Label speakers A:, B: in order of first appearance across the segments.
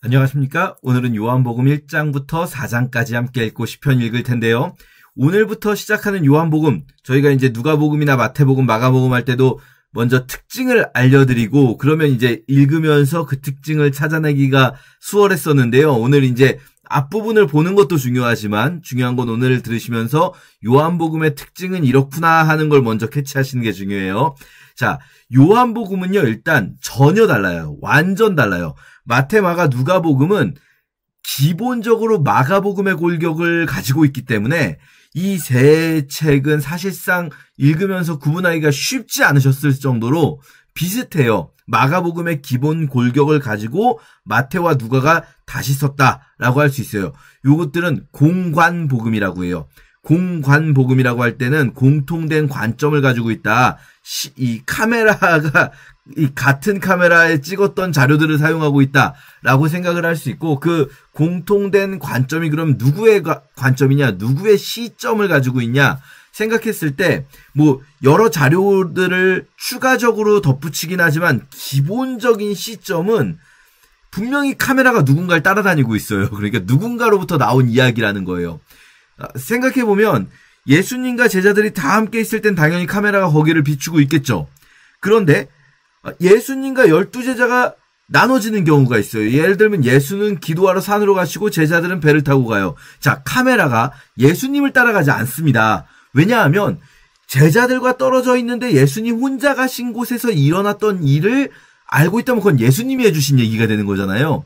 A: 안녕하십니까? 오늘은 요한복음 1장부터 4장까지 함께 읽고 10편 읽을 텐데요. 오늘부터 시작하는 요한복음, 저희가 이제 누가복음이나 마태복음, 마가복음 할 때도 먼저 특징을 알려드리고 그러면 이제 읽으면서 그 특징을 찾아내기가 수월했었는데요. 오늘 이제 앞부분을 보는 것도 중요하지만 중요한 건 오늘 들으시면서 요한복음의 특징은 이렇구나 하는 걸 먼저 캐치하시는 게 중요해요. 자, 요한복음은요, 일단 전혀 달라요. 완전 달라요. 마태, 마가, 누가복음은 기본적으로 마가복음의 골격을 가지고 있기 때문에 이 세 책은 사실상 읽으면서 구분하기가 쉽지 않으셨을 정도로 비슷해요. 마가복음의 기본 골격을 가지고 마태와 누가가 다시 썼다라고 할 수 있어요. 요것들은 공관복음이라고 해요. 공관복음이라고 할 때는 공통된 관점을 가지고 있다. 이 카메라가 이 같은 카메라에 찍었던 자료들을 사용하고 있다라고 생각을 할 수 있고, 그 공통된 관점이 그럼 누구의 관점이냐, 누구의 시점을 가지고 있냐 생각했을 때 뭐 여러 자료들을 추가적으로 덧붙이긴 하지만 기본적인 시점은 분명히 카메라가 누군가를 따라다니고 있어요. 그러니까 누군가로부터 나온 이야기라는 거예요. 생각해보면 예수님과 제자들이 다 함께 있을 땐 당연히 카메라가 거기를 비추고 있겠죠. 그런데 예수님과 12제자가 나눠지는 경우가 있어요. 예를 들면 예수는 기도하러 산으로 가시고 제자들은 배를 타고 가요. 자, 카메라가 예수님을 따라가지 않습니다. 왜냐하면 제자들과 떨어져 있는데 예수님 혼자 가신 곳에서 일어났던 일을 알고 있다면 그건 예수님이 해주신 얘기가 되는 거잖아요.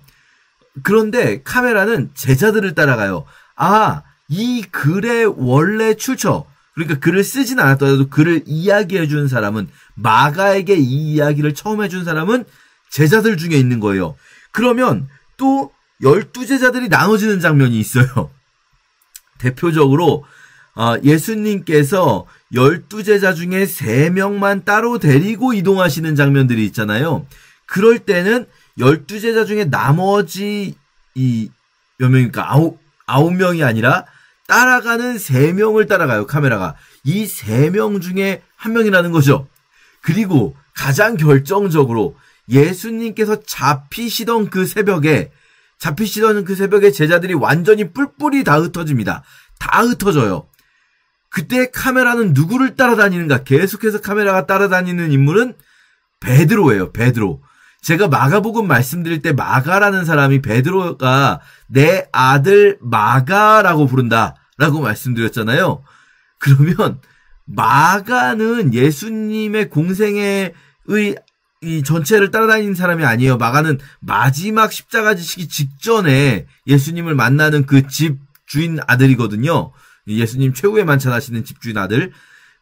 A: 그런데 카메라는 제자들을 따라가요. 아, 이 글의 원래 출처, 그러니까 글을 쓰진 않았더라도 글을 이야기해 준 사람은, 마가에게 이 이야기를 처음 해준 사람은 제자들 중에 있는 거예요. 그러면 또 12제자들이 나눠지는 장면이 있어요. 대표적으로 예수님께서 12제자 중에 3명만 따로 데리고 이동하시는 장면들이 있잖아요. 그럴 때는 12제자 중에 나머지 몇 명입니까? 9명이 아니라 따라가는 3명을 따라가요, 카메라가. 이 3명 중에 1명이라는 거죠. 그리고 가장 결정적으로 예수님께서 잡히시던 그 새벽에 제자들이 완전히 뿔뿔이 다 흩어집니다. 다 흩어져요. 그때 카메라는 누구를 따라다니는가? 계속해서 카메라가 따라다니는 인물은 베드로예요, 베드로. 제가 마가복음 말씀드릴 때 마가라는 사람이 베드로가 내 아들 마가라고 부른다라고 말씀드렸잖아요. 그러면 마가는 예수님의 공생애의 이 전체를 따라다니는 사람이 아니에요. 마가는 마지막 십자가 지시기 직전에 예수님을 만나는 그 집주인 아들이거든요. 예수님 최후의 만찬하시는 집주인 아들.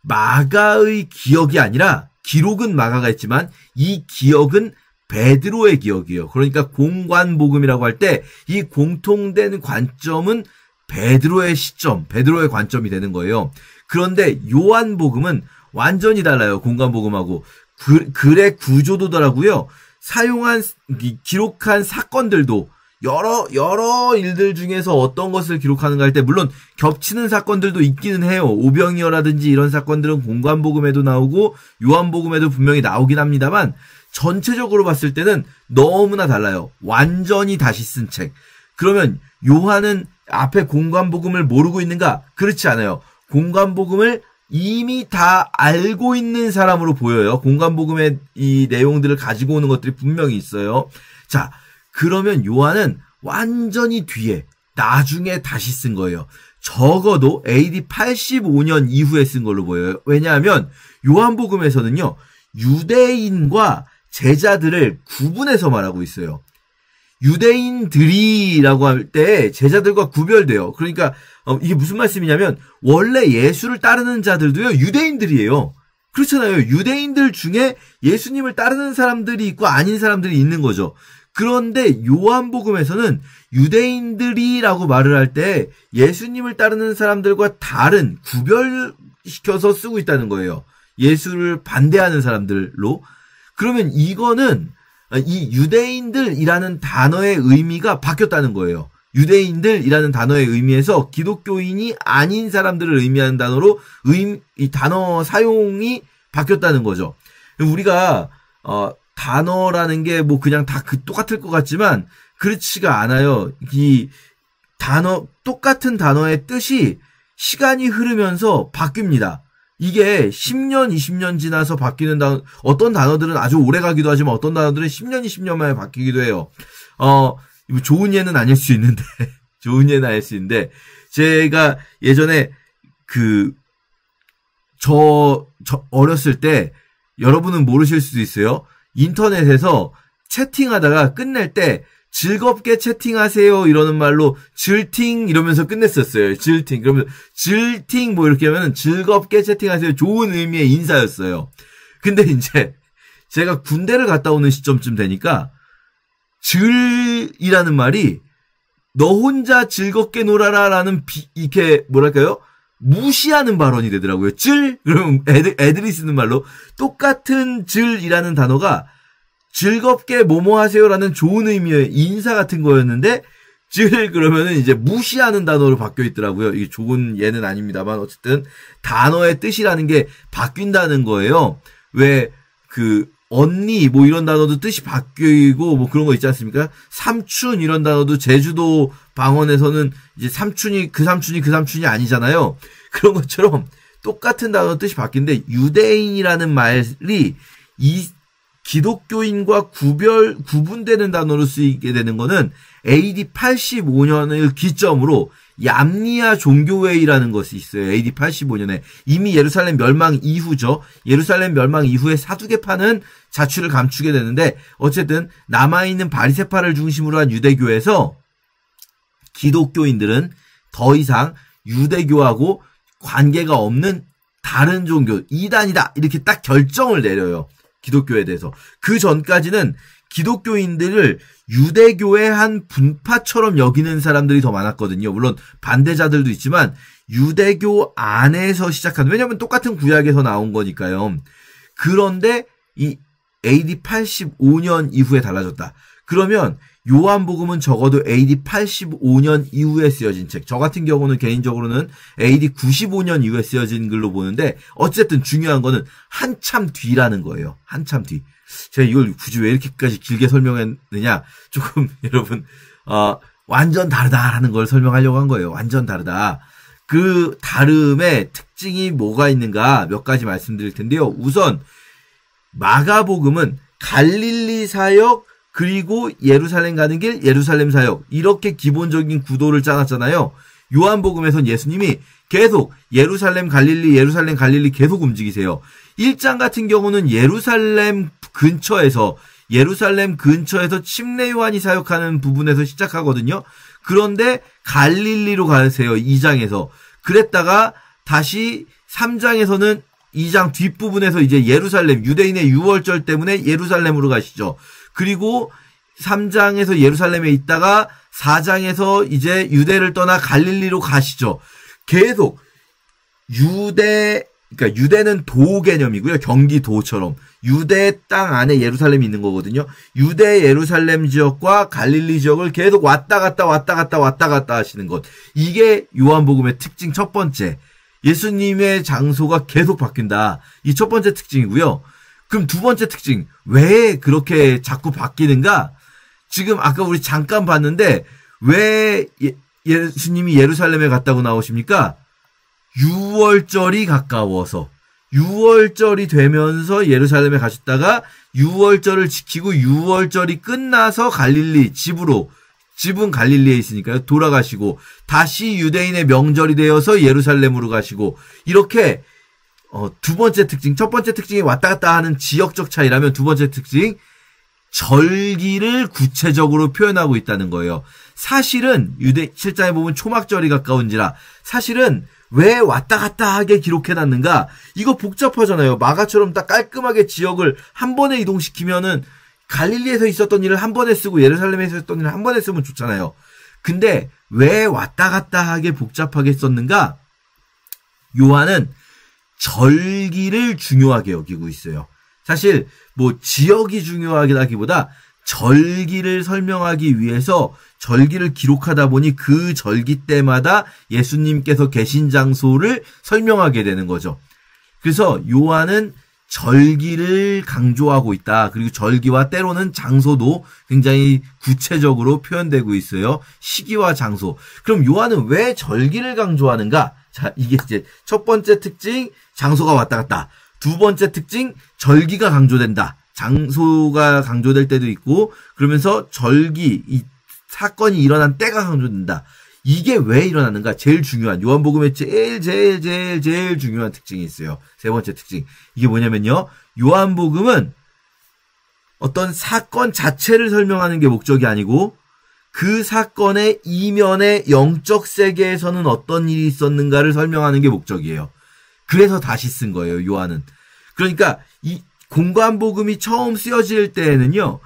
A: 마가의 기억이 아니라, 기록은 마가가 했지만 이 기억은 베드로의 기억이에요. 그러니까 공관복음이라고 할 때 이 공통된 관점은 베드로의 시점, 베드로의 관점이 되는 거예요. 그런데 요한복음은 완전히 달라요. 공관복음하고. 글의 구조도더라고요. 기록한 사건들도 여러 일들 중에서 어떤 것을 기록하는가 할 때 물론 겹치는 사건들도 있기는 해요. 오병이어라든지 이런 사건들은 공관복음에도 나오고 요한복음에도 분명히 나오긴 합니다만 전체적으로 봤을 때는 너무나 달라요. 완전히 다시 쓴 책. 그러면 요한은 앞에 공관복음을 모르고 있는가? 그렇지 않아요. 공관복음을 이미 다 알고 있는 사람으로 보여요. 공관복음의 이 내용들을 가지고 오는 것들이 분명히 있어요. 자, 그러면 요한은 완전히 뒤에, 나중에 다시 쓴 거예요. 적어도 AD 85년 이후에 쓴 걸로 보여요. 왜냐하면 요한복음에서는요, 유대인과 제자들을 구분해서 말하고 있어요. 유대인들이라고 할 때 제자들과 구별돼요. 그러니까 이게 무슨 말씀이냐면 원래 예수를 따르는 자들도요, 유대인들이에요. 그렇잖아요. 유대인들 중에 예수님을 따르는 사람들이 있고 아닌 사람들이 있는 거죠. 그런데 요한복음에서는 유대인들이라고 말을 할 때 예수님을 따르는 사람들과 다른, 구별시켜서 쓰고 있다는 거예요. 예수를 반대하는 사람들로. 그러면 이거는 이 유대인들이라는 단어의 의미가 바뀌었다는 거예요. 유대인들이라는 단어의 의미에서 기독교인이 아닌 사람들을 의미하는 단어로 이 단어 사용이 바뀌었다는 거죠. 우리가 단어라는 게 뭐 그냥 다 똑같을 것 같지만 그렇지가 않아요. 이 똑같은 단어의 뜻이 시간이 흐르면서 바뀝니다. 이게 10년, 20년 지나서 바뀌는 어떤 단어들은 아주 오래 가기도 하지만 어떤 단어들은 10년, 20년 만에 바뀌기도 해요. 좋은 예는 아닐 수 있는데, 좋은 예는 아닐 수 있는데, 제가 예전에 저 어렸을 때, 여러분은 모르실 수도 있어요. 인터넷에서 채팅하다가 끝낼 때, 즐겁게 채팅하세요 이러는 말로 즐팅 이러면서 끝냈었어요. 즐팅. 그러면 즐팅 뭐 이렇게 하면 즐겁게 채팅하세요. 좋은 의미의 인사였어요. 근데 이제 제가 군대를 갔다 오는 시점쯤 되니까 즐이라는 말이 너 혼자 즐겁게 놀아라라는 이렇게 뭐랄까요? 무시하는 발언이 되더라고요. 그러면 애들이 쓰는 말로 똑같은 즐이라는 단어가 즐겁게 뭐뭐 하세요라는 좋은 의미의 인사 같은 거였는데 그러면은 이제 무시하는 단어로 바뀌어 있더라고요. 이게 좋은 예는 아닙니다만 어쨌든 단어의 뜻이라는 게 바뀐다는 거예요. 왜 언니 뭐 이런 단어도 뜻이 바뀌고 뭐 그런 거 있지 않습니까? 삼촌 이런 단어도 제주도 방언에서는 이제 삼촌이 그 삼촌이 아니잖아요. 그런 것처럼 똑같은 단어 뜻이 바뀌는데 유대인이라는 말이 기독교인과 구분되는 단어로 쓰이게 되는 거는 AD 85년을 기점으로 얌니아 종교회의라는 것이 있어요. AD 85년에. 이미 예루살렘 멸망 이후죠. 예루살렘 멸망 이후에 사두개파는 자취를 감추게 되는데 어쨌든 남아있는 바리새파를 중심으로 한 유대교에서 기독교인들은 더 이상 유대교하고 관계가 없는 다른 종교, 이단이다. 이렇게 딱 결정을 내려요. 기독교에 대해서. 그 전까지는 기독교인들을 유대교의 한 분파처럼 여기는 사람들이 더 많았거든요. 물론 반대자들도 있지만 유대교 안에서 시작한, 왜냐하면 똑같은 구약에서 나온 거니까요. 그런데 이 AD 85년 이후에 달라졌다. 그러면 요한복음은 적어도 AD 85년 이후에 쓰여진 책. 저 같은 경우는 개인적으로는 AD 95년 이후에 쓰여진 글로 보는데 어쨌든 중요한 거는 한참 뒤라는 거예요. 한참 뒤. 제가 이걸 굳이 왜 이렇게까지 길게 설명했느냐. 조금 여러분 완전 다르다라는 걸 설명하려고 한 거예요. 완전 다르다. 그 다름의 특징이 뭐가 있는가 몇 가지 말씀드릴 텐데요. 우선 마가복음은 갈릴리 사역 그리고 예루살렘 가는 길, 예루살렘 사역 이렇게 기본적인 구도를 짜놨잖아요. 요한복음에선 예수님이 계속 예루살렘 갈릴리 계속 움직이세요. 1장 같은 경우는 예루살렘 근처에서 침례 요한이 사역하는 부분에서 시작하거든요. 그런데 갈릴리로 가세요. 2장에서. 그랬다가 다시 3장에서는 2장 뒷부분에서 이제 예루살렘, 유대인의 유월절 때문에 예루살렘으로 가시죠. 그리고 3장에서 예루살렘에 있다가 4장에서 이제 유대를 떠나 갈릴리로 가시죠. 계속 그러니까 유대는 도 개념이고요. 경기도처럼. 유대 땅 안에 예루살렘이 있는 거거든요. 유대 예루살렘 지역과 갈릴리 지역을 계속 왔다 갔다 하시는 것. 이게 요한복음의 특징 첫 번째. 예수님의 장소가 계속 바뀐다. 이 첫 번째 특징이고요. 그럼 두 번째 특징, 왜 그렇게 자꾸 바뀌는가? 지금 아까 우리 잠깐 봤는데 왜 예수님이 예루살렘에 갔다고 나오십니까? 유월절이 가까워서. 유월절이 되면서 예루살렘에 가셨다가 유월절을 지키고 유월절이 끝나서 갈릴리 집은 갈릴리에 있으니까요. 돌아가시고 다시 유대인의 명절이 되어서 예루살렘으로 가시고 이렇게 두 번째 특징, 첫 번째 특징이 왔다 갔다 하는 지역적 차이라면 두 번째 특징, 절기를 구체적으로 표현하고 있다는 거예요. 사실은 유대 7장에 보면 초막절이 가까운지라 사실은 왜 왔다 갔다 하게 기록해놨는가? 이거 복잡하잖아요. 마가처럼 딱 깔끔하게 지역을 한 번에 이동시키면은 갈릴리에서 있었던 일을 한 번에 쓰고 예루살렘에서 있었던 일을 한 번에 쓰면 좋잖아요. 근데 왜 왔다 갔다 하게 복잡하게 썼는가? 요한은 절기를 중요하게 여기고 있어요. 사실 뭐 지역이 중요하기보다 절기를 설명하기 위해서 절기를 기록하다 보니 그 절기 때마다 예수님께서 계신 장소를 설명하게 되는 거죠. 그래서 요한은 절기를 강조하고 있다. 그리고 절기와 때로는 장소도 굉장히 구체적으로 표현되고 있어요. 시기와 장소. 그럼 요한은 왜 절기를 강조하는가? 자, 이게 이제 첫 번째 특징, 장소가 왔다 갔다. 두 번째 특징, 절기가 강조된다. 장소가 강조될 때도 있고, 그러면서 절기, 이 사건이 일어난 때가 강조된다. 이게 왜 일어나는가? 제일 중요한, 요한복음의 제일 중요한 특징이 있어요. 세 번째 특징. 이게 뭐냐면요. 요한복음은 어떤 사건 자체를 설명하는 게 목적이 아니고, 그 사건의 이면의 영적 세계에서는 어떤 일이 있었는가를 설명하는 게 목적이에요. 그래서 다시 쓴 거예요, 요한은. 그러니까, 이 공관복음이 처음 쓰여질 때에는요,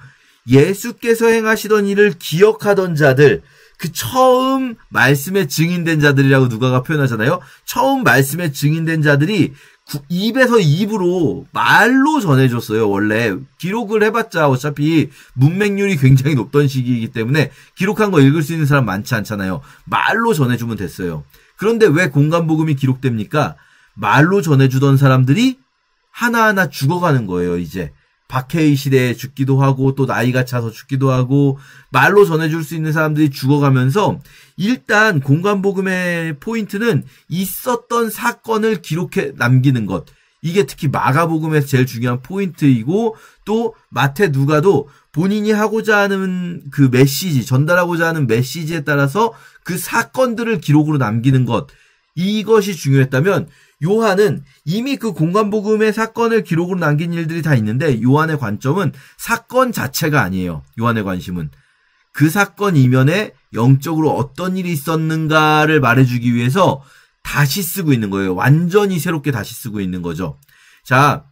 A: 예수께서 행하시던 일을 기억하던 자들, 그 처음 말씀에 증인된 자들이라고 누가가 표현하잖아요. 처음 말씀에 증인된 자들이 입에서 입으로 말로 전해줬어요. 원래 기록을 해봤자 어차피 문맹률이 굉장히 높던 시기이기 때문에 기록한 거 읽을 수 있는 사람 많지 않잖아요. 말로 전해주면 됐어요. 그런데 왜 공관복음이 기록됩니까? 말로 전해주던 사람들이 하나하나 죽어가는 거예요. 이제 박해의 시대에 죽기도 하고 또 나이가 차서 죽기도 하고 말로 전해줄 수 있는 사람들이 죽어가면서 일단 공관복음의 포인트는 있었던 사건을 기록해 남기는 것. 이게 특히 마가복음에서 제일 중요한 포인트이고 또 마태 누가도 본인이 하고자 하는 그 메시지, 전달하고자 하는 메시지에 따라서 그 사건들을 기록으로 남기는 것. 이것이 중요했다면 요한은 이미 그 공관복음의 사건을 기록으로 남긴 일들이 다 있는데 요한의 관점은 사건 자체가 아니에요. 요한의 관심은 그 사건 이면에 영적으로 어떤 일이 있었는가를 말해주기 위해서 다시 쓰고 있는 거예요. 완전히 새롭게 다시 쓰고 있는 거죠. 자,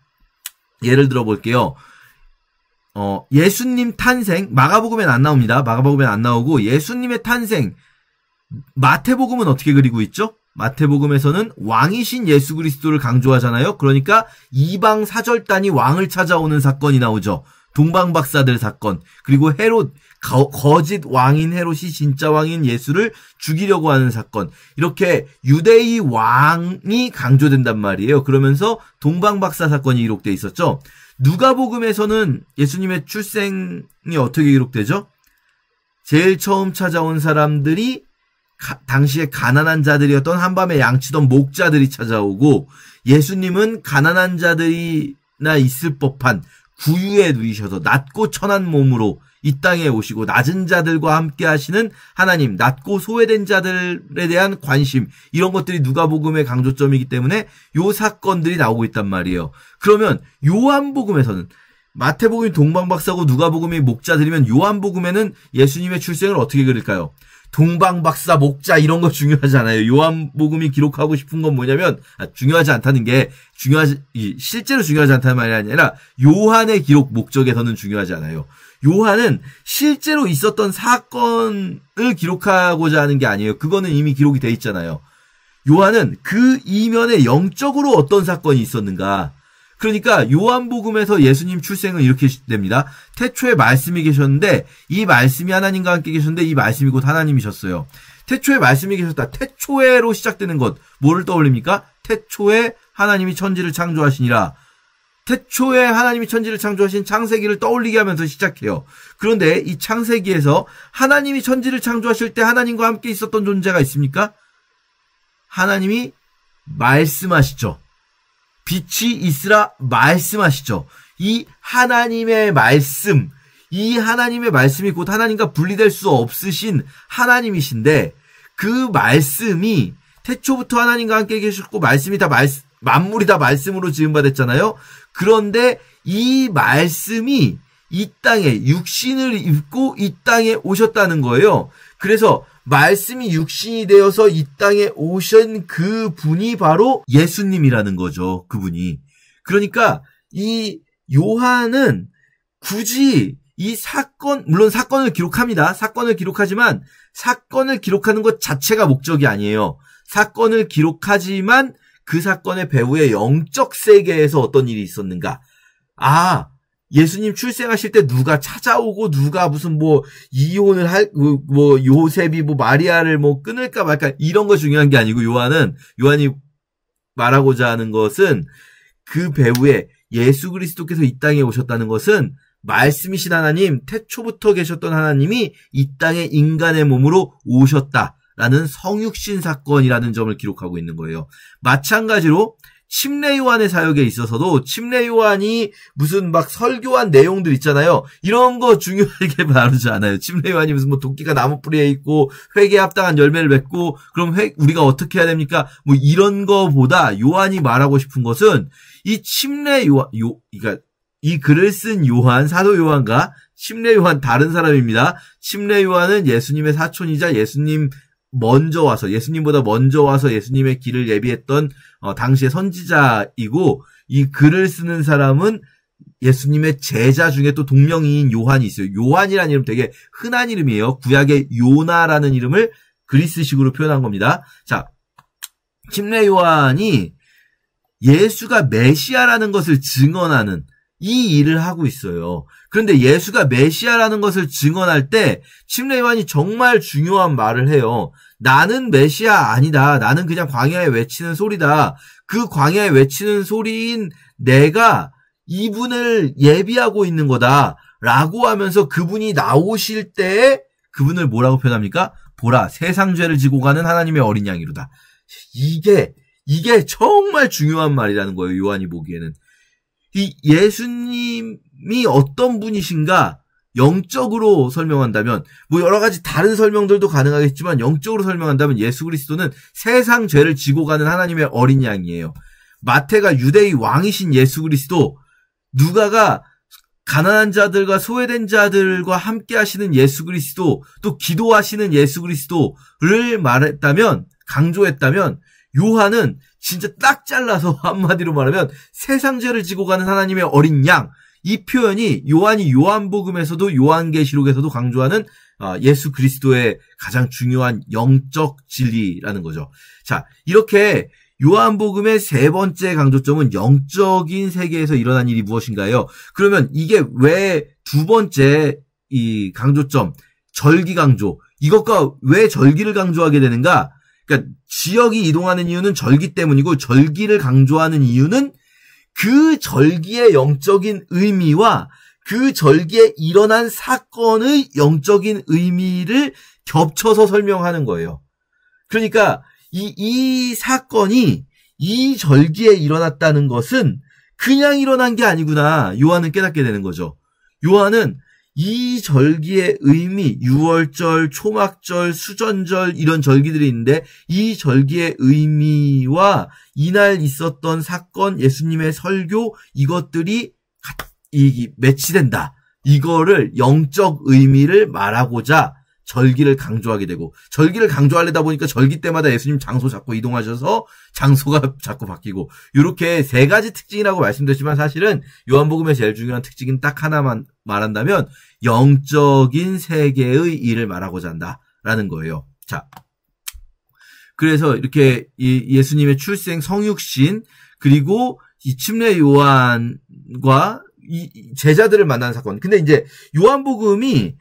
A: 예를 들어 볼게요. 예수님 탄생, 마가복음엔 안 나옵니다. 마가복음엔 안 나오고 예수님의 탄생, 마태복음은 어떻게 그리고 있죠? 마태복음에서는 왕이신 예수 그리스도를 강조하잖아요. 그러니까 이방 사절단이 왕을 찾아오는 사건이 나오죠. 동방박사들 사건. 그리고 헤롯, 거짓 왕인 헤롯이 진짜 왕인 예수를 죽이려고 하는 사건. 이렇게 유대의 왕이 강조된단 말이에요. 그러면서 동방박사 사건이 기록돼 있었죠. 누가복음에서는 예수님의 출생이 어떻게 기록되죠? 제일 처음 찾아온 사람들이 당시에 가난한 자들이었던 한밤에 양치던 목자들이 찾아오고 예수님은 가난한 자들이나 있을 법한 구유에 누이셔서 낮고 천한 몸으로 이 땅에 오시고 낮은 자들과 함께 하시는 하나님, 낮고 소외된 자들에 대한 관심, 이런 것들이 누가복음의 강조점이기 때문에 요 사건들이 나오고 있단 말이에요. 그러면 요한복음에서는 마태복음이 동방박사고 누가복음이 목자들이면 요한복음에는 예수님의 출생을 어떻게 그릴까요? 동방박사, 목자 이런 거 중요하지 않아요. 요한복음이 기록하고 싶은 건 뭐냐면 중요하지 않다는 게 실제로 중요하지 않다는 말이 아니라 요한의 기록 목적에서는 중요하지 않아요. 요한은 실제로 있었던 사건을 기록하고자 하는 게 아니에요. 그거는 이미 기록이 돼 있잖아요. 요한은 그 이면에 영적으로 어떤 사건이 있었는가. 그러니까 요한복음에서 예수님 출생은 이렇게 됩니다. 태초에 말씀이 계셨는데 이 말씀이 하나님과 함께 계셨는데 이 말씀이 곧 하나님이셨어요. 태초에 말씀이 계셨다. 태초에로 시작되는 것. 뭐를 떠올립니까? 태초에 하나님이 천지를 창조하시니라. 태초에 하나님이 천지를 창조하신 창세기를 떠올리게 하면서 시작해요. 그런데 이 창세기에서 하나님이 천지를 창조하실 때 하나님과 함께 있었던 존재가 있습니까? 하나님이 말씀하시죠. 빛이 있으라 말씀하시죠. 이 하나님의 말씀, 이 하나님의 말씀이 곧 하나님과 분리될 수 없으신 하나님이신데 그 말씀이 태초부터 하나님과 함께 계셨고 말씀이 다 만물이 다 말씀으로 지음받았잖아요. 그런데 이 말씀이 이 땅에 육신을 입고 이 땅에 오셨다는 거예요. 그래서 말씀이 육신이 되어서 이 땅에 오신 그 분이 바로 예수님이라는 거죠. 그분이. 그러니까 이 요한은 굳이 이 사건, 물론 사건을 기록합니다. 사건을 기록하지만 사건을 기록하는 것 자체가 목적이 아니에요. 사건을 기록하지만 그 사건의 배후의 영적 세계에서 어떤 일이 있었는가. 예수님 출생하실 때 누가 찾아오고 누가 무슨 이혼을 요셉이 마리아를 끊을까 말까 이런 거 중요한 게 아니고 요한이 말하고자 하는 것은 그 배후에 예수 그리스도께서 이 땅에 오셨다는 것은 말씀이신 하나님, 태초부터 계셨던 하나님이 이 땅에 인간의 몸으로 오셨다라는 성육신 사건이라는 점을 기록하고 있는 거예요. 마찬가지로 침례 요한의 사역에 있어서도 침례 요한이 무슨 막 설교한 내용들 있잖아요. 이런 거 중요하게 다루지 않아요. 침례 요한이 무슨 뭐 도끼가 나무 뿌리에 있고 회개에 합당한 열매를 맺고 그럼 우리가 어떻게 해야 됩니까? 뭐 이런 거보다 요한이 말하고 싶은 것은 이 침례 요한, 그러니까 이 글을 쓴 요한, 사도 요한과 침례 요한 다른 사람입니다. 침례 요한은 예수님의 사촌이자 예수님보다 먼저 와서 예수님의 길을 예비했던 당시의 선지자이고, 이 글을 쓰는 사람은 예수님의 제자 중에 또 동명이인 요한이 있어요. 요한이라는 이름 되게 흔한 이름이에요. 구약의 요나라는 이름을 그리스식으로 표현한 겁니다. 자, 침례 요한이 예수가 메시아라는 것을 증언하는 이 일을 하고 있어요. 그런데 예수가 메시아라는 것을 증언할 때 침례 요한이 정말 중요한 말을 해요. 나는 메시아 아니다. 나는 그냥 광야에 외치는 소리다. 그 광야에 외치는 소리인 내가 이분을 예비하고 있는 거다. 라고 하면서 그분이 나오실 때에 그분을 뭐라고 표현합니까? 보라, 세상 죄를 지고 가는 하나님의 어린 양이로다. 이게 정말 중요한 말이라는 거예요. 요한이 보기에는. 이 예수님이 어떤 분이신가 영적으로 설명한다면, 뭐 여러 가지 다른 설명들도 가능하겠지만 영적으로 설명한다면 예수 그리스도는 세상 죄를 지고 가는 하나님의 어린 양이에요. 마태가 유대의 왕이신 예수 그리스도, 누가가 가난한 자들과 소외된 자들과 함께 하시는 예수 그리스도, 또 기도하시는 예수 그리스도를 말했다면, 강조했다면, 요한은 진짜 딱 잘라서 한마디로 말하면 세상 죄를 지고 가는 하나님의 어린 양, 이 표현이 요한이 요한복음에서도 요한계시록에서도 강조하는 예수 그리스도의 가장 중요한 영적 진리라는 거죠. 자, 이렇게 요한복음의 세 번째 강조점은 영적인 세계에서 일어난 일이 무엇인가요? 그러면 이게 왜 두 번째 이 강조점, 절기 강조, 이것과 왜 절기를 강조하게 되는가? 그러니까 지역이 이동하는 이유는 절기 때문이고, 절기를 강조하는 이유는 그 절기의 영적인 의미와 그 절기에 일어난 사건의 영적인 의미를 겹쳐서 설명하는 거예요. 그러니까 이 사건이 이 절기에 일어났다는 것은 그냥 일어난 게 아니구나, 요한은 깨닫게 되는 거죠. 요한은 이 절기의 의미, 유월절, 초막절, 수전절, 이런 절기들이 있는데 이 절기의 의미와 이날 있었던 사건, 예수님의 설교, 이것들이 매치된다. 이거를 영적 의미를 말하고자 절기를 강조하게 되고, 절기를 강조하려다 보니까 절기 때마다 예수님 장소 자꾸 이동하셔서 장소가 자꾸 바뀌고, 이렇게 세 가지 특징이라고 말씀드렸지만 사실은 요한복음의 제일 중요한 특징은 딱 하나만 말한다면 영적인 세계의 일을 말하고자 한다라는 거예요. 자, 그래서 이렇게 예수님의 출생, 성육신, 그리고 이 침례 요한과 이 제자들을 만나는 사건. 근데 이제 요한복음이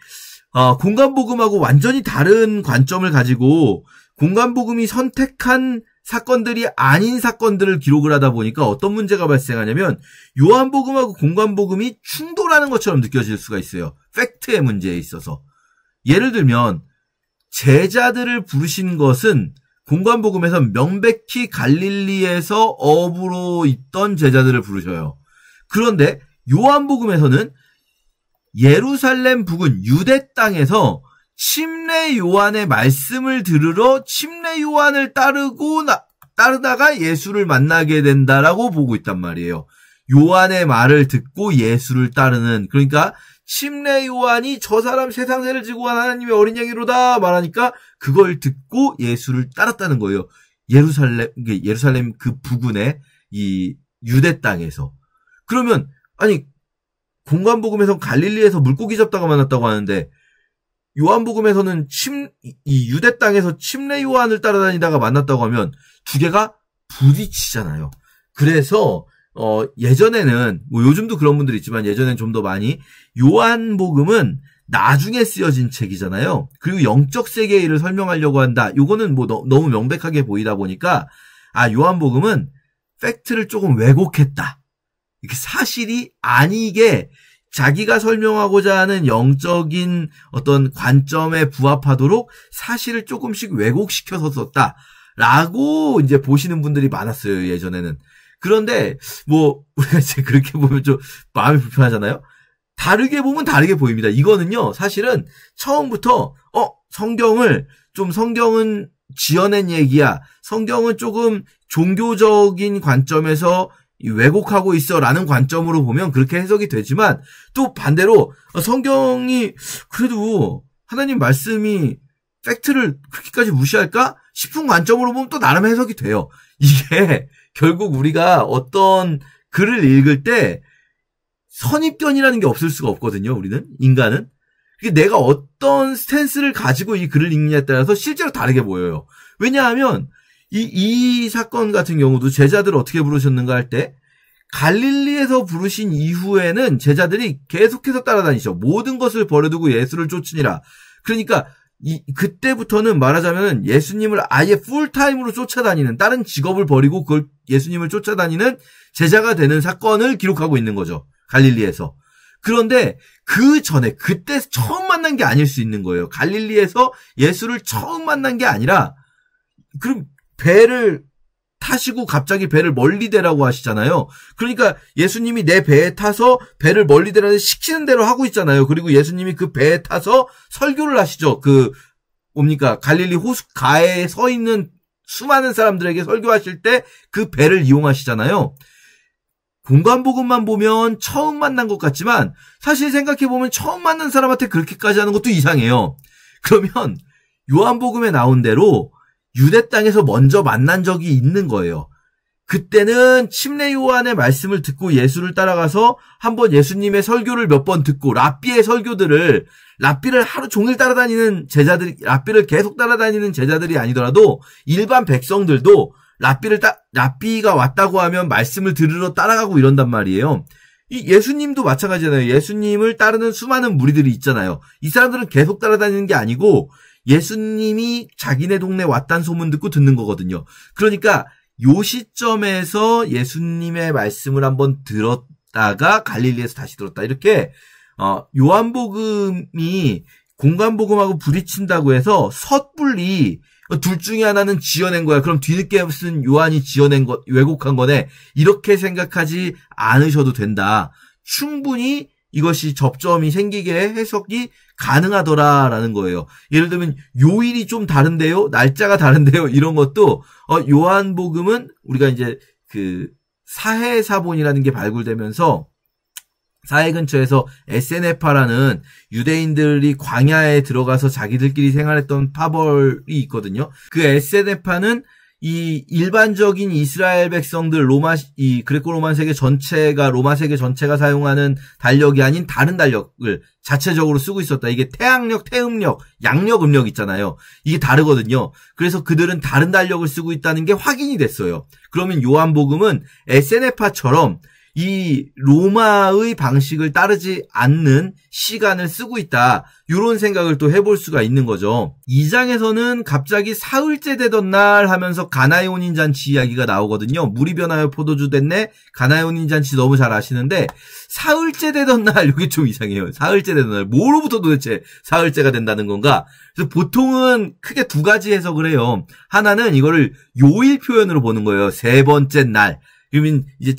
A: 공간복음하고 완전히 다른 관점을 가지고 공간복음이 선택한 사건들이 아닌 사건들을 기록을 하다 보니까 어떤 문제가 발생하냐면, 요한복음하고 공간복음이 충돌하는 것처럼 느껴질 수가 있어요. 팩트의 문제에 있어서. 예를 들면 제자들을 부르신 것은 공간복음에서 명백히 갈릴리에서 어부로 있던 제자들을 부르셔요. 그런데 요한복음에서는 예루살렘 부근 유대 땅에서 침례 요한의 말씀을 들으러 침례 요한을 따르다가 예수를 만나게 된다라고 보고 있단 말이에요. 요한의 말을 듣고 예수를 따르는, 그러니까 침례 요한이 저 사람 세상 죄를 지고 간 하나님의 어린 양이로다 말하니까 그걸 듣고 예수를 따랐다는 거예요. 예루살렘 그 부근의 이 유대 땅에서. 그러면 아니, 공간복음에서 갈릴리에서 물고기 잡다가 만났다고 하는데, 요한복음에서는 이 유대 땅에서 침례 요한을 따라다니다가 만났다고 하면 두 개가 부딪히잖아요. 그래서 예전에는, 뭐 요즘도 그런 분들이 있지만 예전엔 좀 더 많이, 요한복음은 나중에 쓰여진 책이잖아요. 그리고 영적 세계의 일을 설명하려고 한다. 요거는 뭐 너무 명백하게 보이다 보니까 요한복음은 팩트를 조금 왜곡했다. 사실이 아니게 자기가 설명하고자 하는 영적인 어떤 관점에 부합하도록 사실을 조금씩 왜곡시켜서 썼다라고 이제 보시는 분들이 많았어요, 예전에는. 그런데 우리가 이제 그렇게 보면 좀 마음이 불편하잖아요. 다르게 보면 다르게 보입니다. 이거는요, 사실은 처음부터 성경은 지어낸 얘기야. 성경은 조금 종교적인 관점에서 왜곡하고 있어라는 관점으로 보면 그렇게 해석이 되지만, 또 반대로 성경이 그래도 하나님 말씀이 팩트를 그렇게까지 무시할까 싶은 관점으로 보면 또 나름 해석이 돼요. 이게 결국 우리가 어떤 글을 읽을 때 선입견이라는 게 없을 수가 없거든요. 우리는, 인간은. 내가 어떤 스탠스를 가지고 이 글을 읽느냐에 따라서 실제로 다르게 보여요. 왜냐하면 이 사건 같은 경우도 제자들을 어떻게 부르셨는가 할 때, 갈릴리에서 부르신 이후에는 제자들이 계속해서 따라다니죠. 모든 것을 버려두고 예수를 쫓으니라. 그러니까 그때부터는 말하자면 예수님을 아예 풀타임으로 쫓아다니는, 다른 직업을 버리고 그걸 예수님을 쫓아다니는 제자가 되는 사건을 기록하고 있는 거죠. 갈릴리에서. 그런데 그 전에, 그때 처음 만난 게 아닐 수 있는 거예요. 갈릴리에서 예수를 처음 만난 게 아니라, 그럼 배를 타시고 갑자기 배를 멀리 대라고 하시잖아요. 그러니까 예수님이 내 배에 타서 배를 멀리 대라는 시키는 대로 하고 있잖아요. 그리고 예수님이 그 배에 타서 설교를 하시죠. 갈릴리 호숫가에 서 있는 수많은 사람들에게 설교하실 때 그 배를 이용하시잖아요. 공관복음만 보면 처음 만난 것 같지만 사실 생각해보면 처음 만난 사람한테 그렇게까지 하는 것도 이상해요. 그러면 요한복음에 나온 대로 유대 땅에서 먼저 만난 적이 있는 거예요. 그때는 침례 요한의 말씀을 듣고 예수를 따라가서 한번 예수님의 설교를 몇 번 듣고 랍비의 설교들을, 랍비를 하루 종일 따라다니는 제자들이, 랍비를 계속 따라다니는 제자들이 아니더라도 일반 백성들도 랍비가 왔다고 하면 말씀을 들으러 따라가고 이런단 말이에요. 이 예수님도 마찬가지잖아요. 예수님을 따르는 수많은 무리들이 있잖아요. 이 사람들은 계속 따라다니는 게 아니고 예수님이 자기네 동네 왔다는 소문 듣고 듣는 거거든요. 그러니까 요 시점에서 예수님의 말씀을 한번 들었다가 갈릴리에서 다시 들었다. 이렇게 요한복음이 공관복음하고 부딪힌다고 해서 섣불리 둘 중에 하나는 지어낸 거야. 그럼 뒤늦게 쓴 요한이 지어낸 거, 왜곡한 거네. 이렇게 생각하지 않으셔도 된다. 충분히 이것이 접점이 생기게 해석이 가능하더라라는 거예요. 예를 들면 요일이 좀 다른데요, 날짜가 다른데요, 이런 것도 요한복음은 우리가 이제 사해사본이라는 게 발굴되면서 사해 근처에서 에세네파라는 유대인들이 광야에 들어가서 자기들끼리 생활했던 파벌이 있거든요. 그 에세네파는 이 일반적인 이스라엘 백성들, 그레코 로마 세계 전체가 사용하는 달력이 아닌 다른 달력을 자체적으로 쓰고 있었다. 이게 태양력, 태음력, 양력, 음력 있잖아요. 이게 다르거든요. 그래서 그들은 다른 달력을 쓰고 있다는 게 확인이 됐어요. 그러면 요한복음은 에세네파처럼 이 로마의 방식을 따르지 않는 시간을 쓰고 있다. 이런 생각을 또 해볼 수가 있는 거죠. 2장에서는 갑자기 사흘째 되던 날 하면서 가나의 혼인잔치 이야기가 나오거든요. 물이 변하여 포도주 됐네. 가나의 혼인잔치 너무 잘 아시는데 사흘째 되던 날, 이게 좀 이상해요. 사흘째 되던 날, 뭐로부터 도대체 사흘째가 된다는 건가? 그래서 보통은 크게 두 가지 해석을 해요. 하나는 이거를 요일 표현으로 보는 거예요. 세 번째 날. 그러면 이제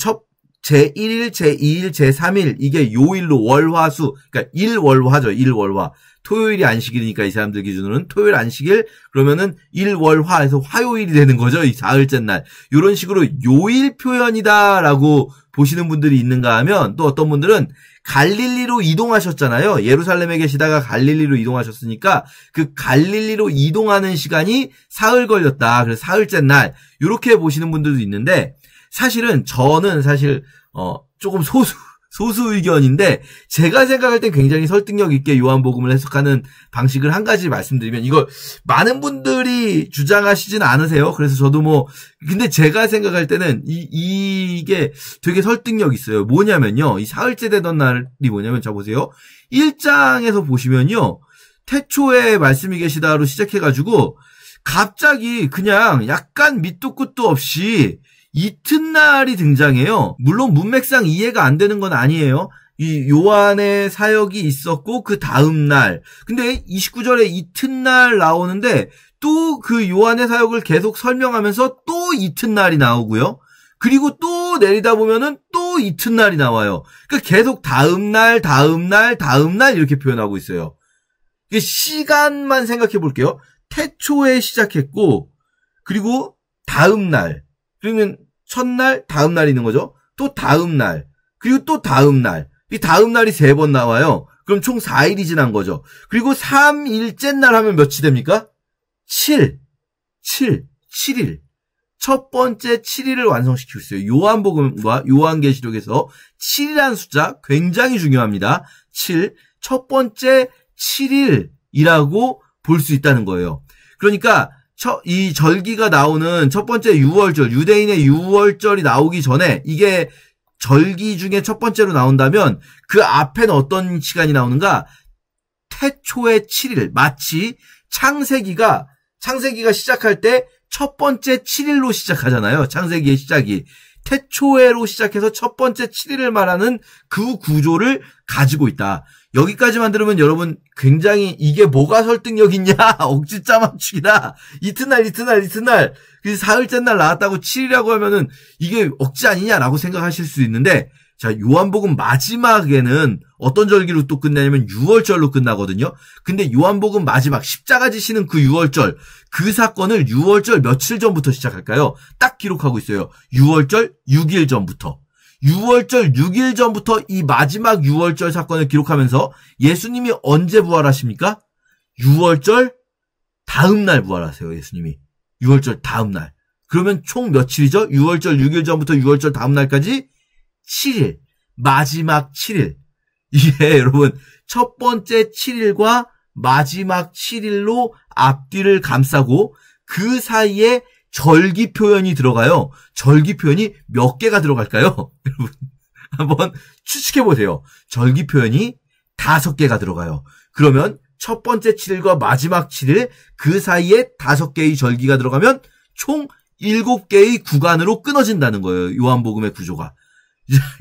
A: 제1일, 제2일, 제3일, 이게 요일로 월화수, 그러니까 일월화죠, 일월화. 토요일이 안식일이니까 이 사람들 기준으로는 토요일 안식일, 그러면은 일월화에서 화요일이 되는 거죠, 이 사흘째 날. 이런 식으로 요일 표현이다라고 보시는 분들이 있는가 하면, 또 어떤 분들은 갈릴리로 이동하셨잖아요. 예루살렘에 계시다가 갈릴리로 이동하셨으니까 그 갈릴리로 이동하는 시간이 사흘 걸렸다. 그래서 사흘째 날, 이렇게 보시는 분들도 있는데, 사실은 저는 조금 소수 의견인데, 제가 생각할 땐 굉장히 설득력 있게 요한복음을 해석하는 방식을 한 가지 말씀드리면, 이걸 많은 분들이 주장하시진 않으세요. 그래서 저도 근데 제가 생각할 때는 이게 되게 설득력 있어요. 뭐냐면요, 이 사흘째 되던 날이 뭐냐면, 자 보세요. 1장에서 보시면요, 태초에 말씀이 계시다로 시작해가지고 갑자기 그냥 약간 밑도 끝도 없이 이튿날이 등장해요. 물론 문맥상 이해가 안 되는 건 아니에요. 이 요한의 사역이 있었고 그 다음 날. 근데 29절에 이튿날 나오는데 또 그 요한의 사역을 계속 설명하면서 또 이튿날이 나오고요. 그리고 또 내리다 보면은 또 이튿날이 나와요. 그러니까 계속 다음 날 이렇게 표현하고 있어요. 시간만 생각해 볼게요. 태초에 시작했고 그리고 다음 날. 그러면 첫날, 다음 날 있는 거죠. 또 다음 날. 그리고 또 다음 날. 이 다음 날이 3번 나와요. 그럼 총 4일이 지난 거죠. 그리고 3일째 날 하면 몇이 됩니까? 7일. 첫 번째 7일을 완성시키고 있어요. 요한복음과 요한계시록에서 7이라는 숫자 굉장히 중요합니다. 7. 첫 번째 7일이라고 볼 수 있다는 거예요. 그러니까 이 절기가 나오는 첫 번째 6월절, 유대인의 6월절이 나오기 전에 이게 절기 중에 첫 번째로 나온다면 그 앞에는 어떤 시간이 나오는가? 태초의 7일. 마치 창세기가 시작할 때 첫 번째 7일로 시작하잖아요. 창세기의 시작이. 태초에로 시작해서 첫 번째 7일을 말하는 그 구조를 가지고 있다. 여기까지만 들으면 여러분 굉장히 이게 뭐가 설득력 있냐? 억지짜 맞추기다. 이튿날. 그래서 사흘째 날 나왔다고 7이라고 하면은 이게 억지 아니냐라고 생각하실 수 있는데, 자, 요한복음 마지막에는 어떤 절기로 또 끝나냐면 6월절로 끝나거든요. 근데 요한복음 마지막 십자가 지시는 그 6월절, 그 사건을 6월절 며칠 전부터 시작할까요? 딱 기록하고 있어요. 6월절 6일 전부터. 6월절 6일 전부터 이 마지막 6월절 사건을 기록하면서 예수님이 언제 부활하십니까? 6월절 다음 날 부활하세요, 예수님이. 6월절 다음 날. 그러면 총 며칠이죠? 6월절 6일 전부터 6월절 다음 날까지 7일. 마지막 7일. 이게 여러분 첫 번째 7일과 마지막 7일로 앞뒤를 감싸고 그 사이에 절기 표현이 들어가요. 절기 표현이 몇 개가 들어갈까요? 여러분 한번 추측해 보세요. 절기 표현이 5개가 들어가요. 그러면 첫 번째 7일과 마지막 7일 그 사이에 5개의 절기가 들어가면 총 7개의 구간으로 끊어진다는 거예요. 요한복음의 구조가.